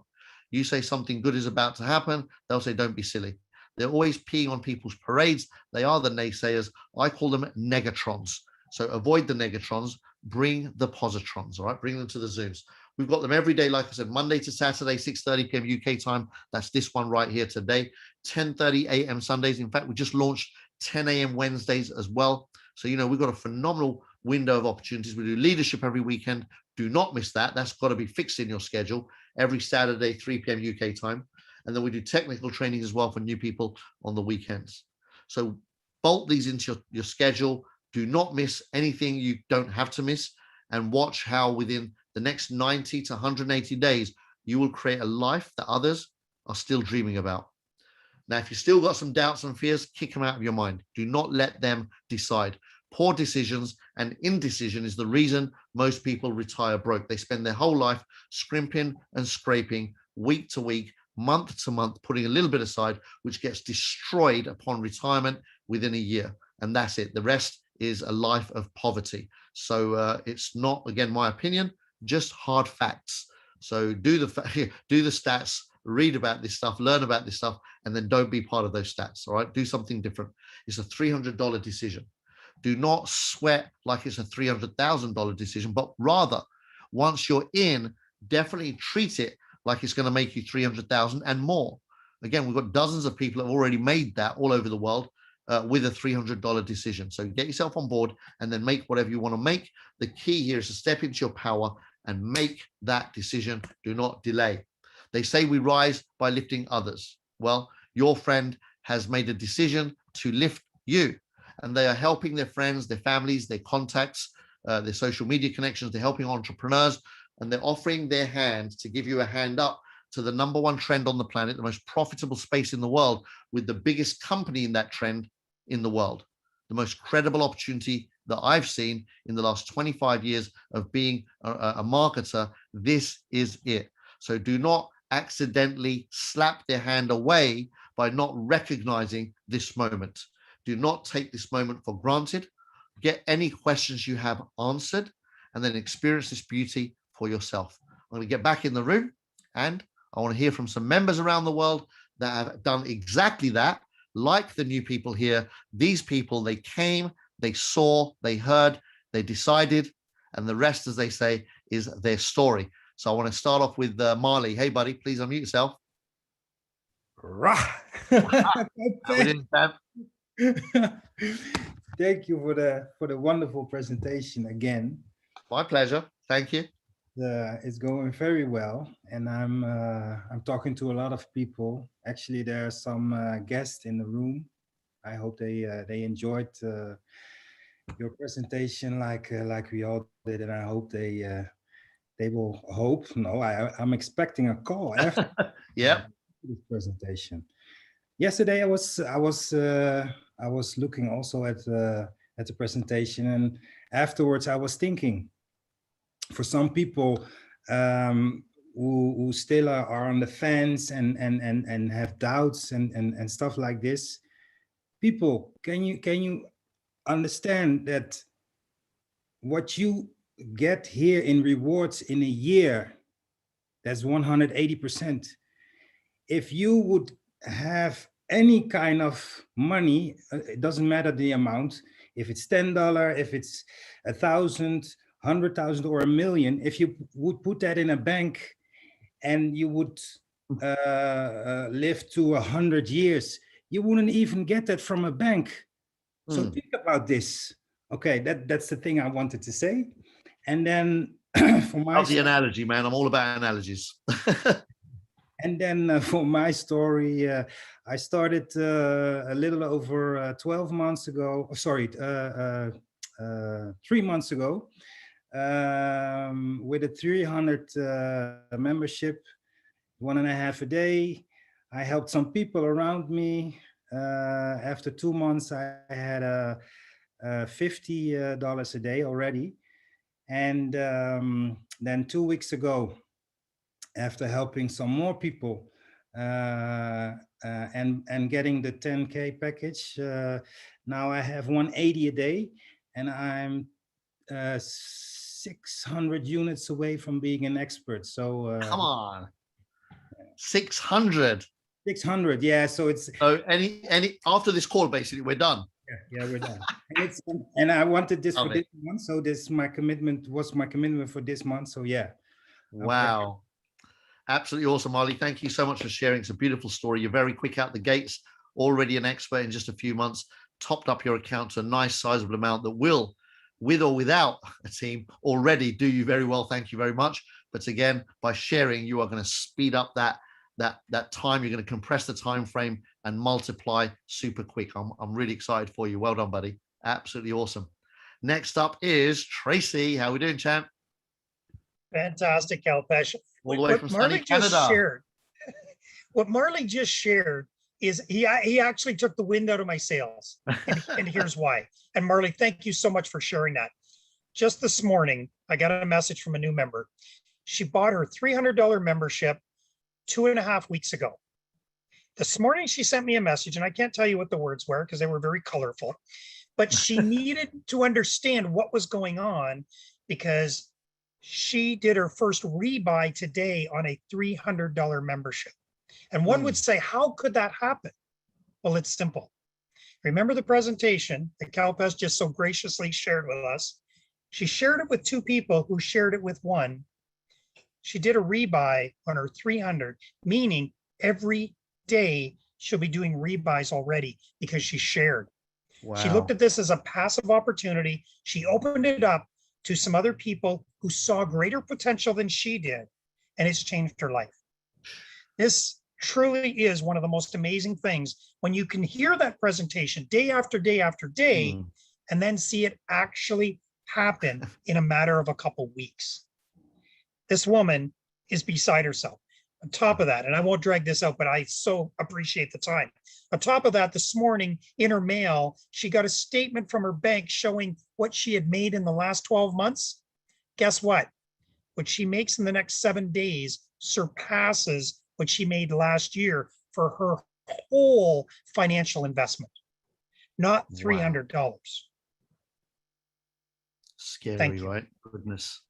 You say something good is about to happen, they'll say, don't be silly. They're always peeing on people's parades. They are the naysayers. I call them negatrons. So avoid the negatrons, bring the positrons, all right? Bring them to the Zooms. We've got them every day, like I said, Monday to Saturday, 6:30 p.m. UK time. That's this one right here today. 10:30 a.m. Sundays. In fact, we just launched 10 a.m. Wednesdays as well. So, we've got a phenomenal window of opportunities. We do leadership every weekend. Do not miss that. That's got to be fixed in your schedule. Every Saturday, 3 p.m. UK time. And then we do technical training as well for new people on the weekends. So bolt these into your schedule. Do not miss anything you don't have to miss, and watch how within the next 90 to 180 days, you will create a life that others are still dreaming about. Now, if you've still got some doubts and fears, kick them out of your mind. Do not let them decide. Poor decisions and indecision is the reason most people retire broke. They spend their whole life scrimping and scraping, week to week, month to month, putting a little bit aside, which gets destroyed upon retirement within a year. And that's it. The rest is a life of poverty. So it's not, again, my opinion, just hard facts. So do the stats, read about this stuff, learn about this stuff, and then don't be part of those stats. All right, do something different. It's a $300 decision. Do not sweat like it's a $300,000 decision, but rather, once you're in, definitely treat it like it's going to make you 300,000 and more. Again, we've got dozens of people that have already made that all over the world with a $300 decision. So get yourself on board and then make whatever you want to make. The key here is to step into your power and make that decision. Do not delay. They say we rise by lifting others. Well, your friend has made a decision to lift you, and they are helping their friends, their families, their contacts, their social media connections. They're helping entrepreneurs, and they're offering their hand to give you a hand up to the number one trend on the planet, the most profitable space in the world, with the biggest company in that trend in the world. The most credible opportunity that I've seen in the last 25 years of being a marketer. This is it. So do not accidentally slap their hand away by not recognizing this moment. Do not take this moment for granted. Get any questions you have answered, and then experience this beauty for yourself. I'm going to get back in the room, and I want to hear from some members around the world that have done exactly that, like the new people here. These people, they came, they saw, they heard, they decided, and the rest, as they say, is their story. So I want to start off with Marley. Hey, buddy, please unmute yourself. Thank you for the wonderful presentation again. My pleasure. Thank you. It's going very well, and I'm talking to a lot of people. Actually, there are some guests in the room. I hope they enjoyed your presentation like we all did, and I hope they will hope. No, I'm expecting a call after yeah this presentation. Yesterday, I was looking also at the presentation, and afterwards I was thinking, for some people who still are on the fence and have doubts and stuff like this, people, can you understand that what you get here in rewards in a year, that's 180%. If you would have any kind of money, it doesn't matter the amount, if it's $10, if it's 1,000, 100,000 or 1,000,000, if you would put that in a bank and you would live to 100 years, you wouldn't even get that from a bank. So think about this. Okay, that's the thing I wanted to say. And then for my the analogy, man, I'm all about analogies. And then for my story, I started a little over 12 months ago. Sorry, 3 months ago, with a 300 membership, 1.5 a day. I helped some people around me. After 2 months, I had $50 a day already. And then 2 weeks ago, after helping some more people and getting the 10K package, now I have 180 a day, and I'm 600 units away from being an expert. So come on, 600. 600, yeah. So it's any after this call, basically, we're done. Yeah, we're done. And I wanted this for this month, so this my commitment for this month. So yeah. Wow. Absolutely awesome, Marley. Thank you so much for sharing. It's a beautiful story. You're very quick out the gates, already an expert in just a few months, topped up your account to a nice sizable amount that will, with or without a team, already do you very well. Thank you very much. But again, by sharing, you are going to speed up that time. You're going to compress the time frame and multiply super quick. I'm really excited for you. Well done, buddy. Absolutely awesome. Next up is Tracy. How are we doing, champ? Fantastic, Alpesh. All the way from sunny Canada. What Marley just shared is he actually took the wind out of my sails. And here's why. And Marley, thank you so much for sharing that. Just this morning, I got a message from a new member. She bought her $300 membership 2.5 weeks ago. This morning, she sent me a message, and I can't tell you what the words were because they were very colorful, but she needed to understand what was going on because she did her first rebuy today on a $300 membership. And one would say, how could that happen? Well, it's simple. Remember the presentation that Kalpesh just so graciously shared with us? She shared it with two people who shared it with one. She did a rebuy on her 300, meaning every day she'll be doing rebuys already because she shared. Wow. She looked at this as a passive opportunity. She opened it up to some other people who saw greater potential than she did, and it's changed her life. This truly is one of the most amazing things when you can hear that presentation day after day after day, and then see it actually happen in a matter of a couple weeks. This woman is beside herself. On top of that, and I won't drag this out, but I so appreciate the time. On top of that, this morning in her mail, she got a statement from her bank showing what she had made in the last 12 months. Guess what? What she makes in the next 7 days surpasses what she made last year for her whole financial investment, not $300. Wow. Scary, right? Goodness.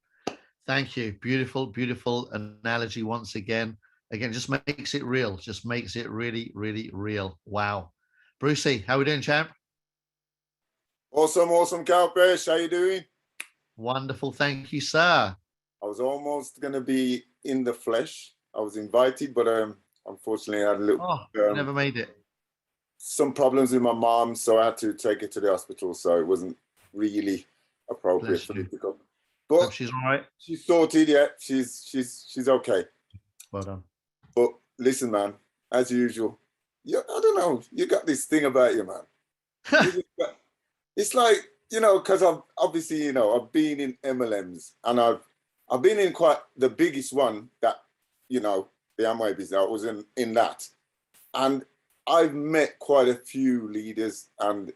Thank you. Beautiful, beautiful analogy once again. Again, just makes it real. Just makes it really, really real. Wow. Brucey, how we doing, champ? Awesome, awesome, Kalpesh. How you doing? Wonderful. Thank you, sir. I was almost going to be in the flesh. I was invited, but unfortunately I had a little... never made it. Some problems with my mom, so I had to take her to the hospital, so it wasn't really appropriate for me to go. But hope she's all right. She's sorted, yeah. She's okay. Well done. But listen, man, as usual, I don't know, you got this thing about you, man. It's like, because I've obviously, I've been in MLMs, and I've been in quite the biggest one that, the Amway business. I was in that, and I've met quite a few leaders, and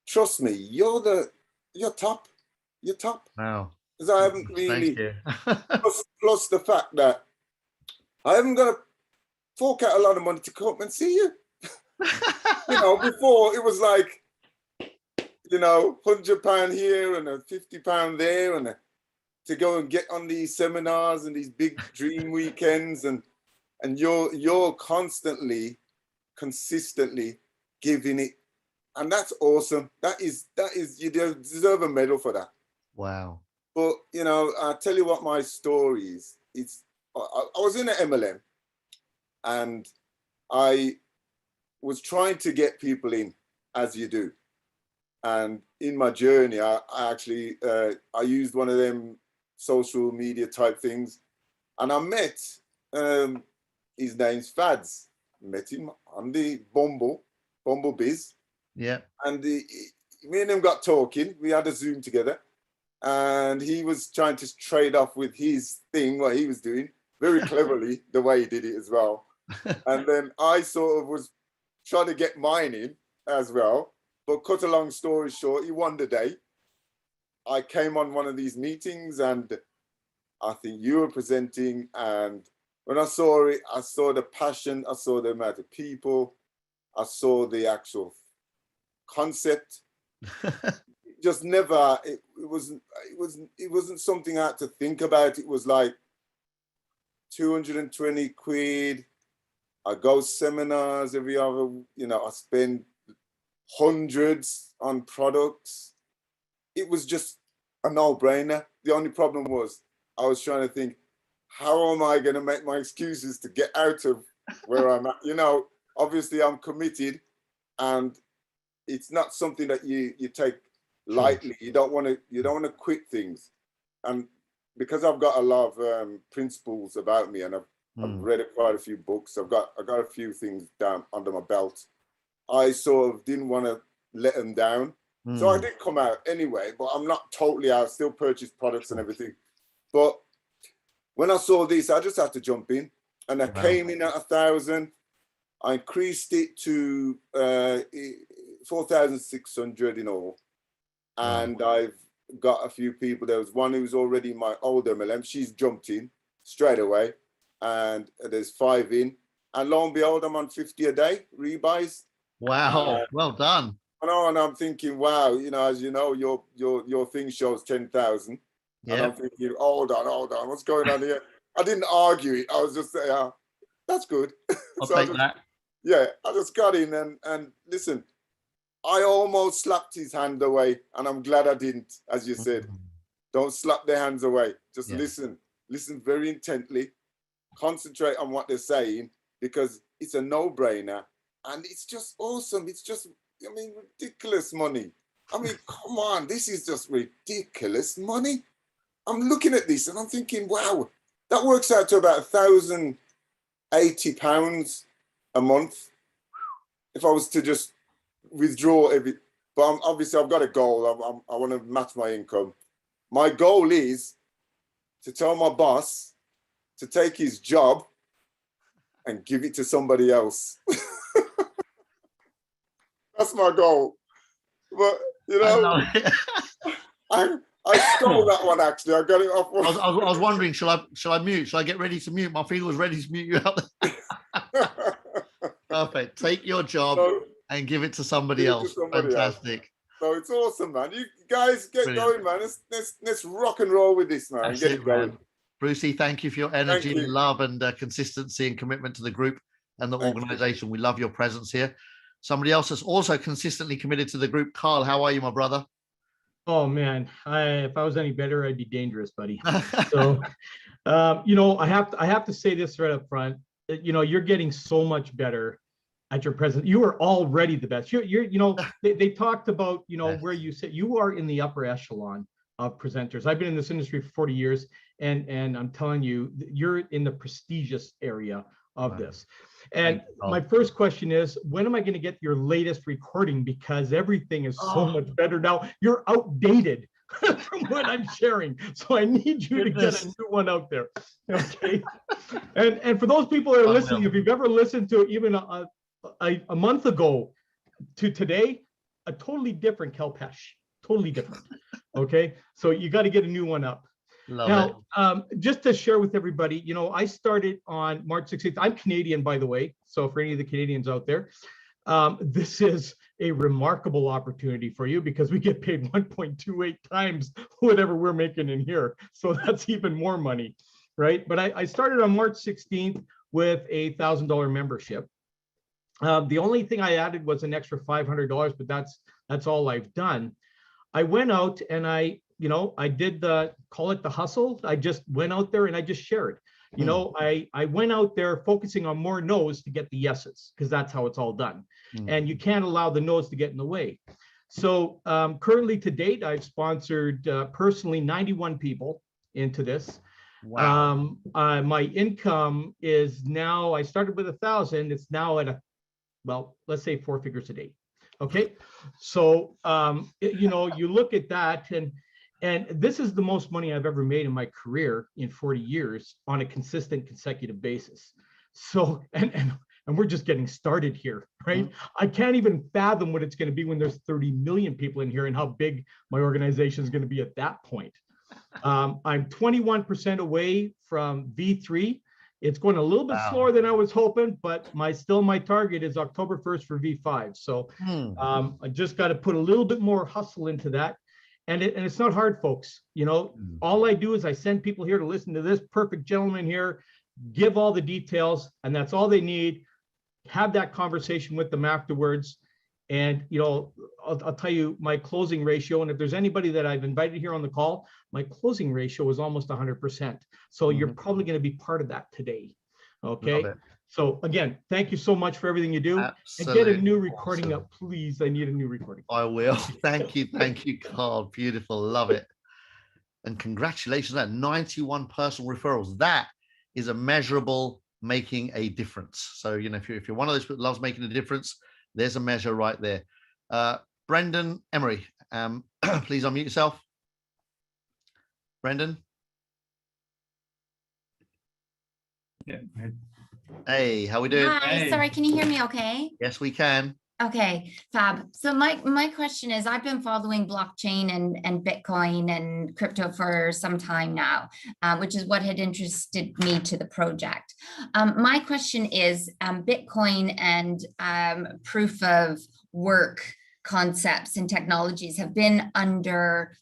trust me, you're top. You're top. Wow. Because I haven't really. Thank you. plus the fact that I haven't got to fork out a lot of money to come up and see you. Before it was like, £100 here and a £50 there, and to go and get on these seminars and these big dream weekends, and you're consistently giving it, and that's awesome. That is you deserve a medal for that. Wow. But I tell you what my story is. I was in an MLM, and I was trying to get people in, as you do. And in my journey, I actually I used one of them social media type things, and I met his name's Fads. Met him on the Bumble Biz. Yeah. And me and him got talking. We had a Zoom together, and he was trying to trade off with his thing, what he was doing, very cleverly, the way he did it as well. And then I sort of was trying to get mine in as well. But cut a long story short, he won the day. I came on one of these meetings, and I think you were presenting, and when I saw it, I saw the passion, I saw the amount of people, I saw the actual concept. Just never, it wasn't something I had to think about. It was like 220 quid. I go seminars every other, I spend hundreds on products. It was just a no-brainer. The only problem was I was trying to think, how am I going to make my excuses to get out of where I'm at? Obviously I'm committed, and it's not something that you take lightly. You don't want to quit things. And because I've got a lot of principles about me, and I've read quite a few books, I've got a few things down under my belt. I sort of didn't want to let them down. So I did come out anyway, but I'm not totally out, still purchase products and everything. But when I saw this, I just had to jump in, and I came in at 1,000. I increased it to 4,600 in all. And I've got a few people. There was one who's already my older MLM. She's jumped in straight away. And there's 5 in. And lo and behold, I'm on 50 a day rebuys. Wow, well done. I know, and I'm thinking, wow, you know, as you know, your thing shows 10,000. Yeah. And I'm thinking, hold on, what's going on here? I didn't argue it. I was just saying, that's good. I'll So take that. Yeah, I just got in and listen, I almost slapped his hand away, and I'm glad I didn't, as you said. Don't slap their hands away. Just listen very intently, concentrate on what they're saying, because it's a no-brainer, and it's just awesome. It's just, I mean, ridiculous money. I mean, come on, this is just ridiculous money. I'm looking at this and I'm thinking, wow, that works out to about £1,080 a month if I was to just withdraw every. But obviously I've got a goal. I want to match my income. My goal is to tell my boss to take his job and give it to somebody else. That's my goal. But you know, I stole that one actually. I got it off. I was wondering, shall I mute? Shall I get ready to mute? My finger was ready to mute you out. Perfect. Take your job and give it to somebody else. Fantastic. So it's awesome, man. You guys get going, man. Let's rock and roll with this, man. That's get it, going. man. Brucey, thank you for your energy, love, and consistency and commitment to the group and the organization. We love your presence here. Somebody else that's also consistently committed to the group. Carl, how are you, my brother? Oh man, if I was any better, I'd be dangerous, buddy. So, you know, I have to say this right up front. You know, you're getting so much better at your present. You are already the best. You know, they talked about, you know, where you sit. You are in the upper echelon of presenters. I've been in this industry for 40 years, and I'm telling you, you're in the prestigious area of this. And my first question is, when am I going to get your latest recording? Because everything is so much better now. You're outdated from what I'm sharing. So I need you to get a new one out there. Okay. And for those people that are listening, if you've ever listened to even a month ago to today, a totally different Kelpesh, totally different. Okay. So you got to get a new one up. Now, just to share with everybody, you know, I started on March 16th. I'm Canadian, by the way. So for any of the Canadians out there, this is a remarkable opportunity for you because we get paid 1.28 times whatever we're making in here. So that's even more money, right? But I started on March 16th with a $1,000 membership. The only thing I added was an extra $500, but that's all I've done. I went out and I did call it the hustle. I just went out there and I just shared. You know, I went out there focusing on more no's to get the yeses, because that's how it's all done. And you can't allow the no's to get in the way. So currently to date, I've sponsored personally 91 people into this. Wow. My income is now, I started with 1,000. It's now at let's say 4 figures a day. Okay. So, you know, you look at that and this is the most money I've ever made in my career in 40 years on a consistent consecutive basis. So, and we're just getting started here, right? I can't even fathom what it's going to be when there's 30 million people in here and how big my organization is going to be at that point. I'm 21% away from V3. It's going a little bit slower than I was hoping, but my target is October 1st for V5. So I just got to put a little bit more hustle into that. And it's not hard, folks. You know, all I do is I send people here to listen to this perfect gentleman here, give all the details, and that's all they need. Have that conversation with them afterwards. And, you know, I'll tell you my closing ratio. And if there's anybody that I've invited here on the call, my closing ratio is almost 100%. So you're probably going to be part of that today. Okay. So again, thank you so much for everything you do. Absolutely. And get a new recording up, please. I need a new recording. I will. Thank you, Carl. Beautiful, love it. And congratulations on that 91 personal referrals. That is a measurable making a difference. So you know, if you're one of those people that loves making a difference, there's a measure right there. Brendan Emery, please unmute yourself. Brendan. Yeah. Hey, how we doing? Hi, Hey. sorry, can you hear me okay? Yes, we can. Okay, fab. So my question is, I've been following blockchain and Bitcoin and crypto for some time now, which is what had interested me to the project. My question is, Bitcoin and proof of work concepts and technologies have been under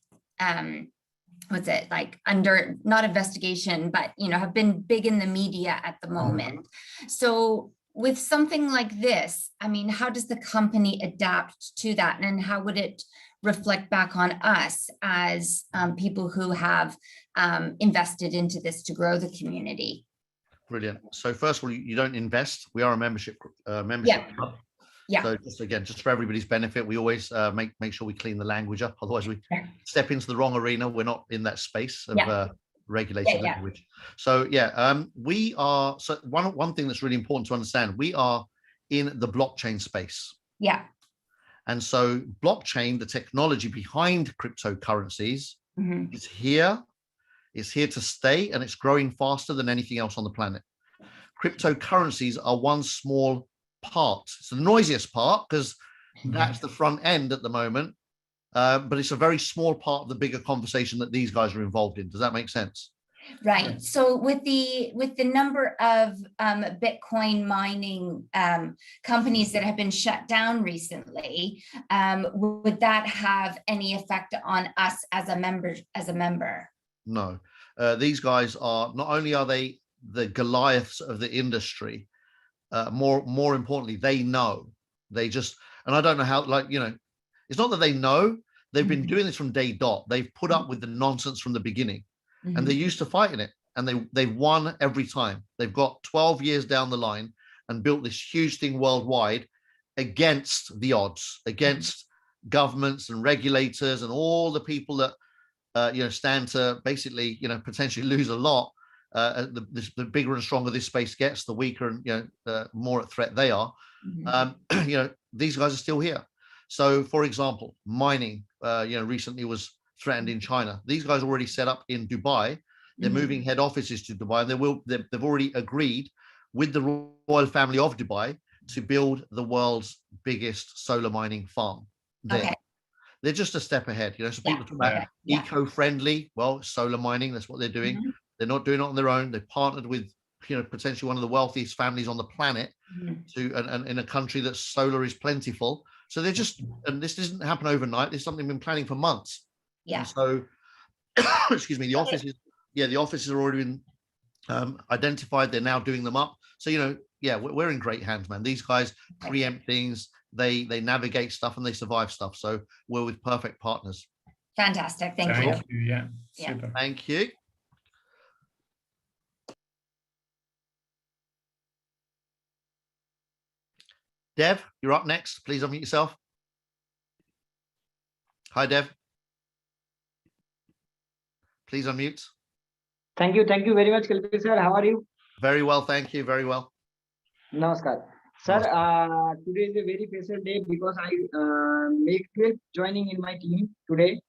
what's it like under not investigation, but have been big in the media at the moment. So with something like this, I mean, how does the company adapt to that, and how would it reflect back on us as people who have invested into this to grow the community? Brilliant. So first of all, you don't invest. We are a membership Yeah. club. Yeah. So just for everybody's benefit, we always make sure we clean the language up. Otherwise, we Sure. step into the wrong arena. We're not in that space of Yeah. regulated Yeah. language. So we are. So one thing that's really important to understand: we are in the blockchain space. Yeah. And so blockchain, the technology behind cryptocurrencies, Mhm. is here. It's here to stay, and it's growing faster than anything else on the planet. Cryptocurrencies are one small part. It's the noisiest part because that's the front end at the moment. But it's a very small part of the bigger conversation that these guys are involved in. Does that make sense? Right. So with the number of Bitcoin mining companies that have been shut down recently, would that have any effect on us as a member? No. These guys are, not only are they the Goliaths of the industry, more importantly, they know. They just, and I don't know how, it's not that they know. They've been doing this from day dot. They've put up with the nonsense from the beginning. And they're used to fighting it, and they've won every time. They've got 12 years down the line and built this huge thing worldwide against the odds, against governments and regulators and all the people that stand to basically potentially lose a lot. The bigger and stronger this space gets, the weaker and more at threat they are. These guys are still here. So, for example, mining, recently was threatened in China. These guys already set up in Dubai. They're moving head offices to Dubai, and they've already agreed with the royal family of Dubai to build the world's biggest solar mining farm there. Okay. They're just a step ahead. So people talk about eco-friendly. Well, solar mining, that's what they're doing. They're not doing it on their own. They've partnered with potentially one of the wealthiest families on the planet and in a country that solar is plentiful. So they're just, and this doesn't happen overnight. This is something they've been planning for months. Yeah. And so, excuse me, the offices are already been identified. They're now doing them up. So, we're in great hands, man. These guys preempt things. They navigate stuff and they survive stuff. So we're with perfect partners. Fantastic. Thank you. Yeah. Yeah. Super. Thank you. Dev, you're up next. Please unmute yourself. Hi, Dev. Please unmute. Thank you very much, Kalpi sir. How are you? Very well, thank you. Very well. Namaskar. Sir, today is a very special day because I make 12th joining in my team today.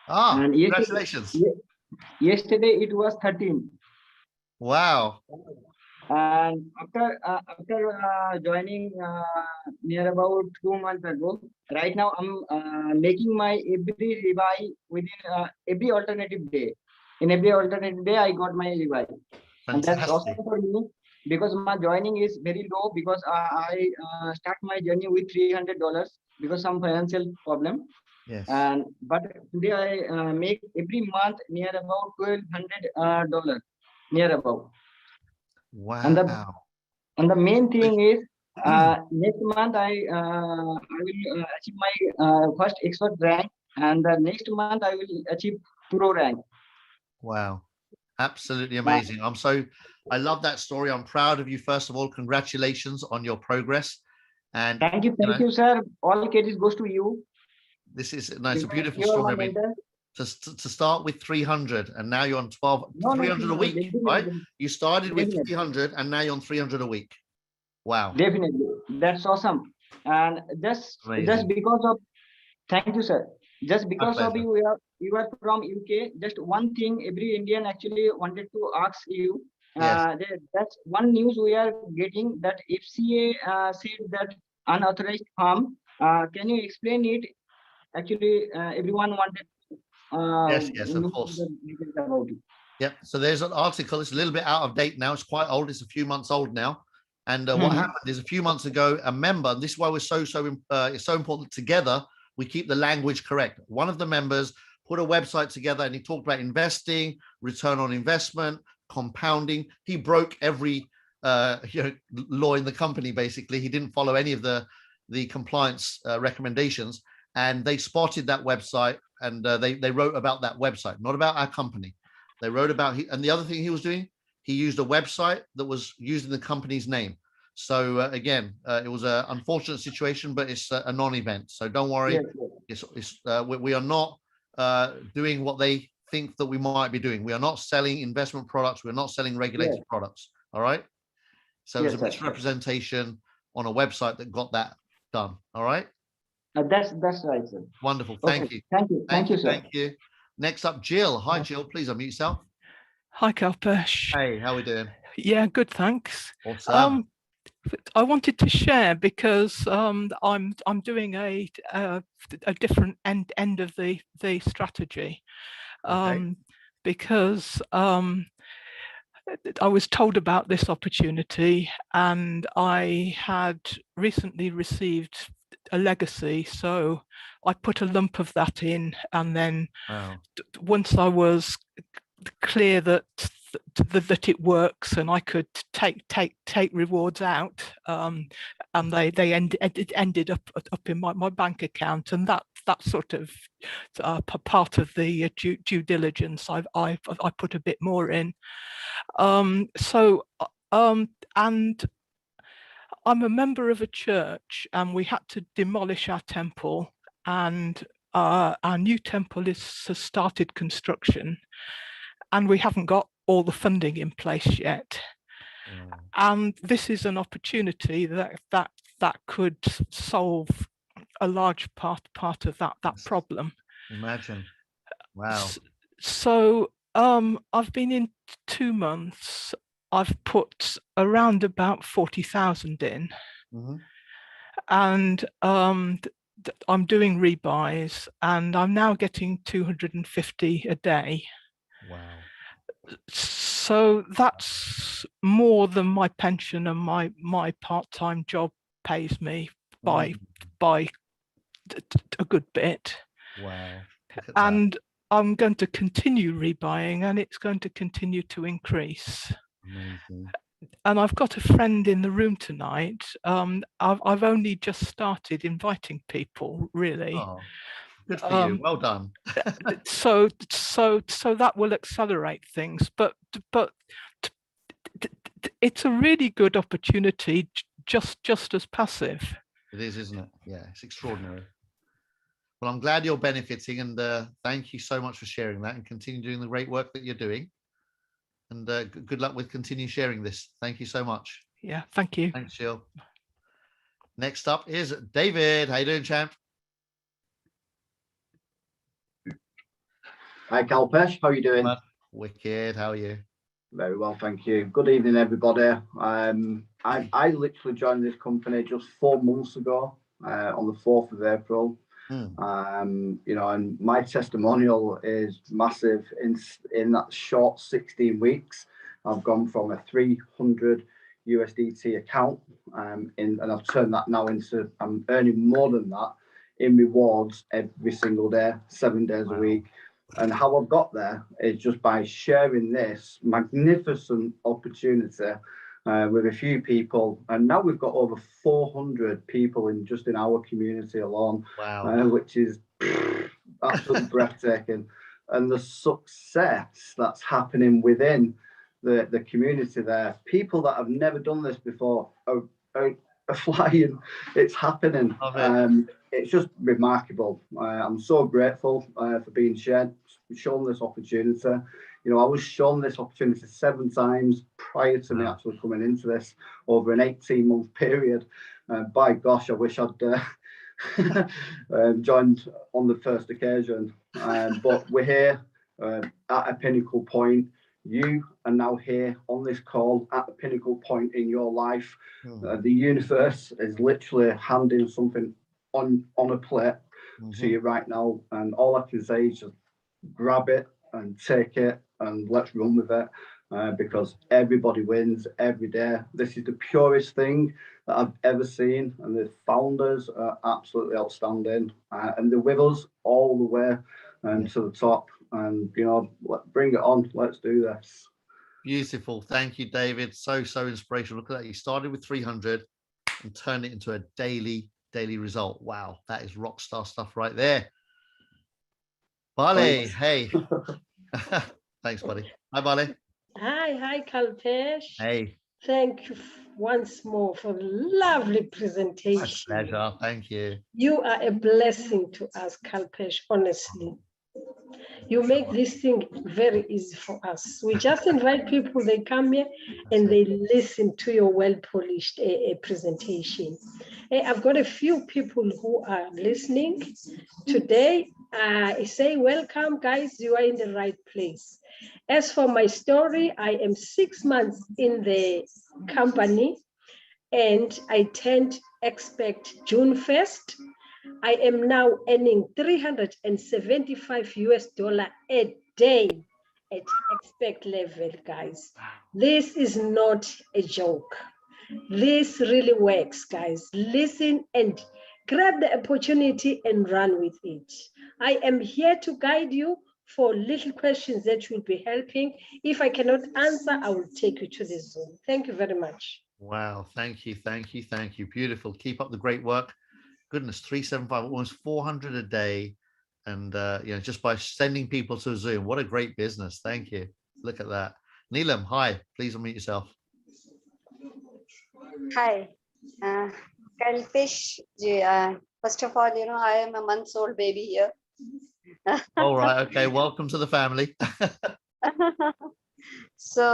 And Congratulations. Yesterday it was 13. Wow. And after joining near about 2 months ago, right now I'm making my every revive within every alternative day. In every alternative day, I got my revive. And that's awesome for me because my joining is very low because I start my journey with $300 because some financial problem. Yes. But today I make every month near about $1,200 near about. Wow. And the main thing is next month I will achieve my first expert rank, and the next month I will achieve pro rank. Wow. Absolutely amazing. I love that story. I'm proud of you. First of all, congratulations on your progress. And thank you, sir. All credit goes to you. This is it's a beautiful story. I mean, to start with 300 and now you're on 300 a week, right? You started with 300 and now you're on 300 a week. Wow. Definitely. That's awesome. And just because of, thank you, sir. Just because of you are from UK. Just one thing every Indian actually wanted to ask you. Yes. That's one news we are getting, that FCA said that unauthorized farm. Can you explain it? Actually, everyone wanted Yes, yes, of know course. the details about it. Yep. So there's an article. It's a little bit out of date now. It's quite old. It's a few months old now. And what Mhm. happened is a few months ago, a member. And this is why we're it's so important. Together, we keep the language correct. One of the members put a website together, and he talked about investing, return on investment, compounding. He broke every law in the company. Basically, he didn't follow any of the compliance recommendations, and they spotted that website, and they wrote about that website, not about our company. They wrote about and the other thing he was doing, he used a website that was using the company's name. So again, it was an unfortunate situation, but it's a non-event. So don't worry. Yes, We are not doing what they think that we might be doing. We are not selling investment products. We're not selling regulated yes, products. All right. So it was yes, a yes, yes. misrepresentation on a website that got that done. All right. That's right, sir. Wonderful. Okay, Thank you. thank you, sir. Thank you. Next up, Jill. Hi, Jill. Please unmute yourself. Hi, Kalpesh. Hey, how are we doing? Yeah, good, thanks. Awesome. I wanted to share because I'm doing a different end of the strategy, Okay. because I was told about this opportunity, and I had recently received a legacy, so I put a lump of that in, and then Wow. once I was clear that it works and I could take rewards out, and they ended up in my bank account, and that sort of part of the due diligence. I put a bit more in, and I'm a member of a church, and we had to demolish our temple, and our new temple has started construction, and we haven't got all the funding in place yet. Wow. And this is an opportunity that could solve a large part of that problem. Imagine. Wow. So I've been in 2 months. I've put around about 40,000 in, Mm-hmm. and I'm doing rebuys, and I'm now getting 250 a day. Wow. So that's more than my pension and my part-time job pays me by a good bit. Wow. Look at And I'm going to continue rebuying, and it's going to continue to increase. Amazing. And I've got a friend in the room tonight. I've only just started inviting people, really. Oh, good for you. Well done. So that will accelerate things, but it's a really good opportunity, just as passive. It is, isn't it? Yeah, it's extraordinary. Well, I'm glad you're benefiting, and thank you so much for sharing that, and continue doing the great work that you're doing. And good luck with continue sharing this. Thank you so much. Yeah, thank you. Thanks, Jill. Next up is David. How you doing, champ? Hi, Kalpesh. How are you doing? Wicked. How are you? Very well, thank you. Good evening, everybody. I literally joined this company just 4 months ago, on the 4th of April. And my testimonial is massive. In that short 16 weeks, I've gone from a 300 USDT account, and I've turned that now into, I'm earning more than that in rewards every single day, 7 days a week. And how I've got there is just by sharing this magnificent opportunity with a few people. And now we've got over 400 people in our community alone, which is absolutely breathtaking. And the success that's happening within the community there, people that have never done this before are flying. It's happening. It's just remarkable. I'm so grateful for being shown this opportunity. I was shown this opportunity 7 times prior to me actually coming into this over an 18-month period. By gosh, I wish I'd joined on the first occasion. But we're here at a pinnacle point. you are now here on this call at the pinnacle point in your life. Mm. The universe is literally handing something on a plate to you right now, and all I can say is just grab it and take it and let's run with it, because everybody wins every day. This is the purest thing that I've ever seen, and the founders are absolutely outstanding, and they're with us all the way to the top. And bring it on. Let's do this. Beautiful. Thank you, David. So inspirational. Look at that. You started with 300 and turned it into a daily result. Wow, that is rock star stuff right there. Bale, hey. Thanks, buddy. Hi, Bale. Hi, Kalpesh. Hey. Thank you once more for lovely presentation. My pleasure. Thank you. You are a blessing to us, Kalpesh, honestly. You make this thing very easy for us. We just invite people, they come here and they listen to your well-polished presentation. I've got a few people who are listening today. I say, welcome, guys, you are in the right place. As for my story, I am 6 months in the company and I turned expect June 1st. I am now earning $375 a day at expect level, guys. This is not a joke. This really works, guys. Listen and grab the opportunity and run with it. I am here to guide you for little questions that will be helping. If I cannot answer, I will take you to the Zoom. Thank you very much. Wow. Thank you. Beautiful. Keep up the great work. Goodness, 375, almost 400 a day. And, just by sending people to Zoom, what a great business. Thank you. Look at that. Neelam, hi, please unmute yourself. Hi, Kalpesh, first of all, I am a month-old baby here. All right. Okay. Welcome to the family. So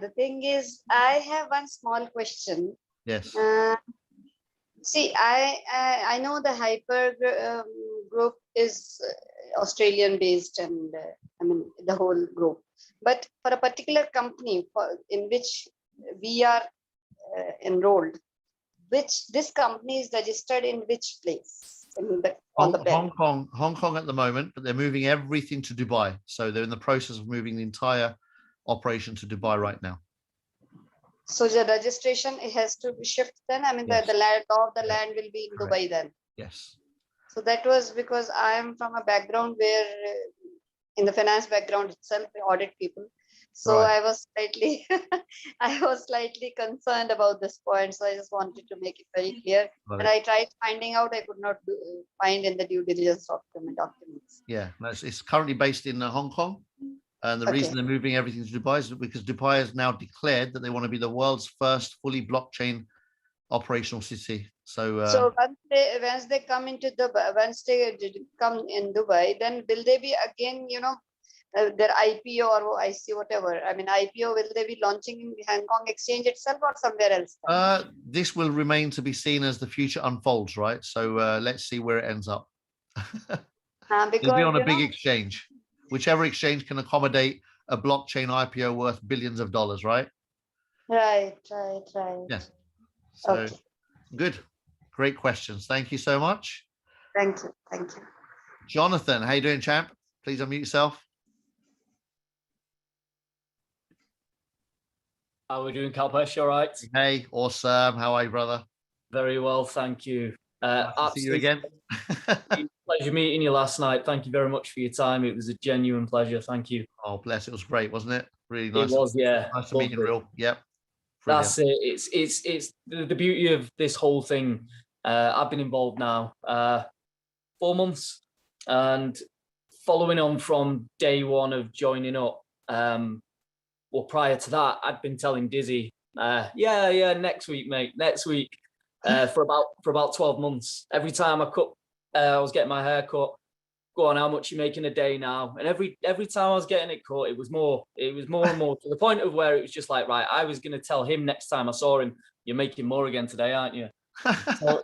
the thing is, I have one small question. Yes. See, I know the Hyper group is Australian based, and the whole group. But for a particular company in which we are enrolled, this company is registered in which place? On the Hong Kong at the moment, but they're moving everything to Dubai. So they're in the process of moving the entire operation to Dubai right now. So the registration, it has to be shifted then? Yes. The land of the land will be in Correct. Dubai then? Yes. So that was because I am from a background where in the finance background itself, we audit people. So Right. I was slightly concerned about this point. So I just wanted to make it very clear. And I tried finding out, I could not find in the due diligence documents. Yeah, it's currently based in Hong Kong. And the reason they're moving everything to Dubai is because Dubai has now declared that they want to be the world's first fully blockchain operational city. So once they come into Dubai, once they come in Dubai, then will they be again, their IPO or IC, whatever? IPO, will they be launching in the Hong Kong exchange itself or somewhere else? This will remain to be seen as the future unfolds, right? So let's see where it ends up. It'll be on a big exchange, whichever exchange can accommodate a blockchain IPO worth billions of dollars, right? Right. Yes. So good. Great questions. Thank you so much. Thank you. Jonathan, how you doing, champ? Please unmute yourself. How are we doing, Kalpesh? All right? Hey, awesome. How are you, brother? Very well, thank you. Nice to see you again. Pleasure meeting you last night. Thank you very much for your time. It was a genuine pleasure. Thank you. Oh, bless. It was great, wasn't it? Really nice. It was, yeah. Nice to meet you, real. Yep. Brilliant. That's it. It's the beauty of this whole thing. I've been involved now 4 months, and following on from day one of joining up. Well, prior to that, I'd been telling Dizzy, yeah, next week, mate, next week, for about 12 months. Every time I was getting my hair cut, go on, how much you making a day now? And every time I was getting it cut, it was more and more, to the point of where it was just like, right, I was going to tell him next time I saw him, you're making more again today, aren't you? So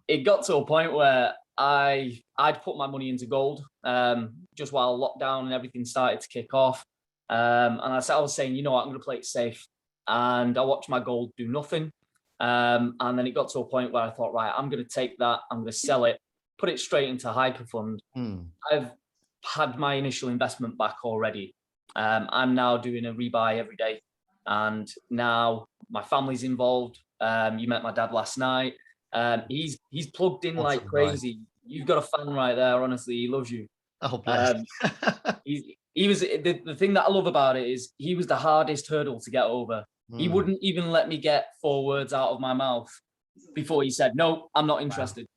it got to a point where I'd put my money into gold, just while lockdown and everything started to kick off. And I was saying, you know what, I'm going to play it safe. And I watched my gold do nothing. And then it got to a point where I thought, right, I'm going to take that, I'm going to sell it, put it straight into HyperFund. I've had my initial investment back already. I'm now doing a rebuy every day. And now my family's involved. You met my dad last night. He's plugged in like crazy. You've got a fan right there. Honestly, he loves you. Oh, bless. He was the thing that I love about it is he was the hardest hurdle to get over. He wouldn't even let me get 4 words out of my mouth before he said, no, I'm not interested.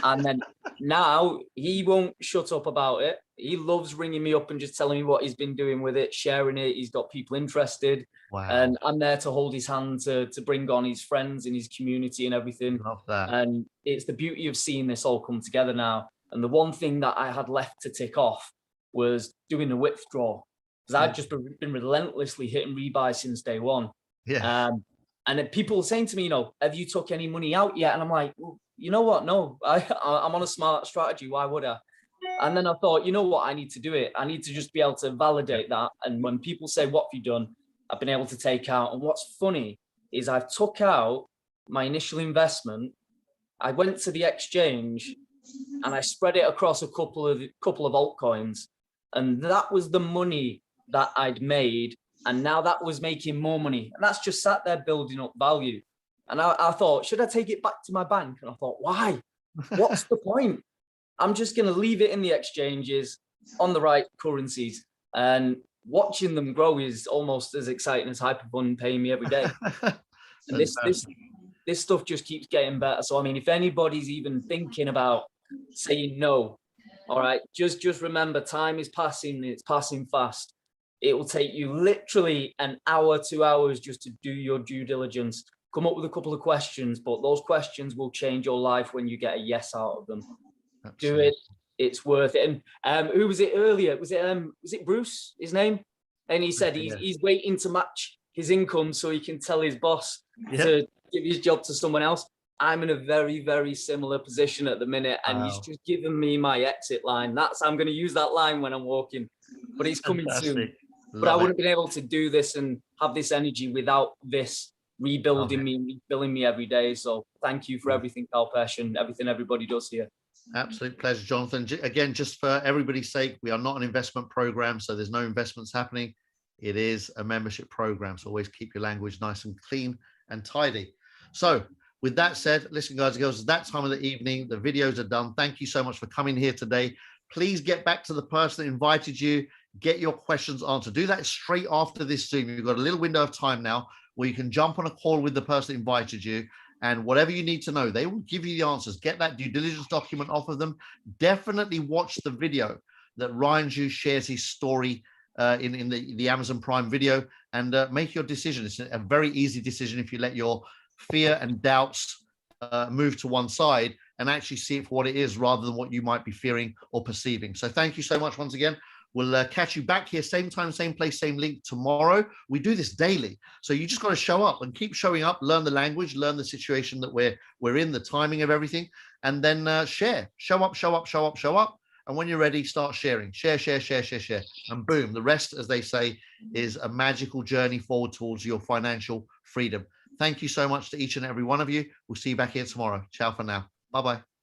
And then now he won't shut up about it. He loves ringing me up and just telling me what he's been doing with it, sharing it. He's got people interested. Wow. And I'm there to hold his hand, to bring on his friends in his community and everything. Love that. And it's the beauty of seeing this all come together now. And the one thing that I had left to tick off was doing the withdrawal, because I've just been relentlessly hitting rebuy since day one. Yeah. And then people saying to me, you know, have you took any money out yet? And I'm like, well, you know what? No, I'm on a smart strategy. Why would I? And then I thought, you know what? I need to do it. I need to just be able to validate that. And when people say, what have you done? I've been able to take out. And what's funny is I've took out my initial investment. I went to the exchange and I spread it across a couple of altcoins. And that was the money that I'd made. And now that was making more money. And that's just sat there building up value. And I thought, should I take it back to my bank? And I thought, why? What's the point? I'm just going to leave it in the exchanges on the right currencies. And watching them grow is almost as exciting as HyperFund paying me every day. And this stuff just keeps getting better. So, I mean, if anybody's even thinking about saying no, all right, just remember, time is passing. It's passing fast. It will take you literally an hour, 2 hours just to do your due diligence. Come up with a couple of questions, but those questions will change your life when you get a yes out of them. Absolutely. Do it. It's worth it. And who was it earlier? Was it Bruce, his name? And he said he's waiting to match his income so he can tell his boss to give his job to someone else. I'm in a very, very similar position at the minute, and he's just given me my exit line. I'm going to use that line when I'm walking, but it's coming soon. But I wouldn't have been able to do this and have this energy without this rebuilding me, rebuilding me every day. So thank you for everything, Kalpesh, and everything everybody does here. Absolute pleasure, Jonathan. Again, just for everybody's sake, we are not an investment program, so there's no investments happening. It is a membership program, so always keep your language nice and clean and tidy. So with that said, listen, guys and girls, it's that time of the evening. The videos are done. Thank you so much for coming here today. Please get back to the person that invited you. Get your questions answered. Do that straight after this Zoom. You've got a little window of time now where you can jump on a call with the person that invited you, and whatever you need to know, they will give you the answers. Get that due diligence document off of them. Definitely watch the video that Ryan Ju shares his story in the Amazon Prime video, and make your decision. It's a very easy decision if you let your fear and doubts move to one side and actually see it for what it is rather than what you might be fearing or perceiving. So thank you so much once again. We'll catch you back here, same time, same place, same link tomorrow. We do this daily. So you just got to show up and keep showing up, learn the language, learn the situation that we're in, the timing of everything, and then share. Show up, show up, show up, show up. And when you're ready, start sharing. Share, share, share, share, share. And boom, the rest, as they say, is a magical journey forward towards your financial freedom. Thank you so much to each and every one of you. We'll see you back here tomorrow. Ciao for now. Bye-bye.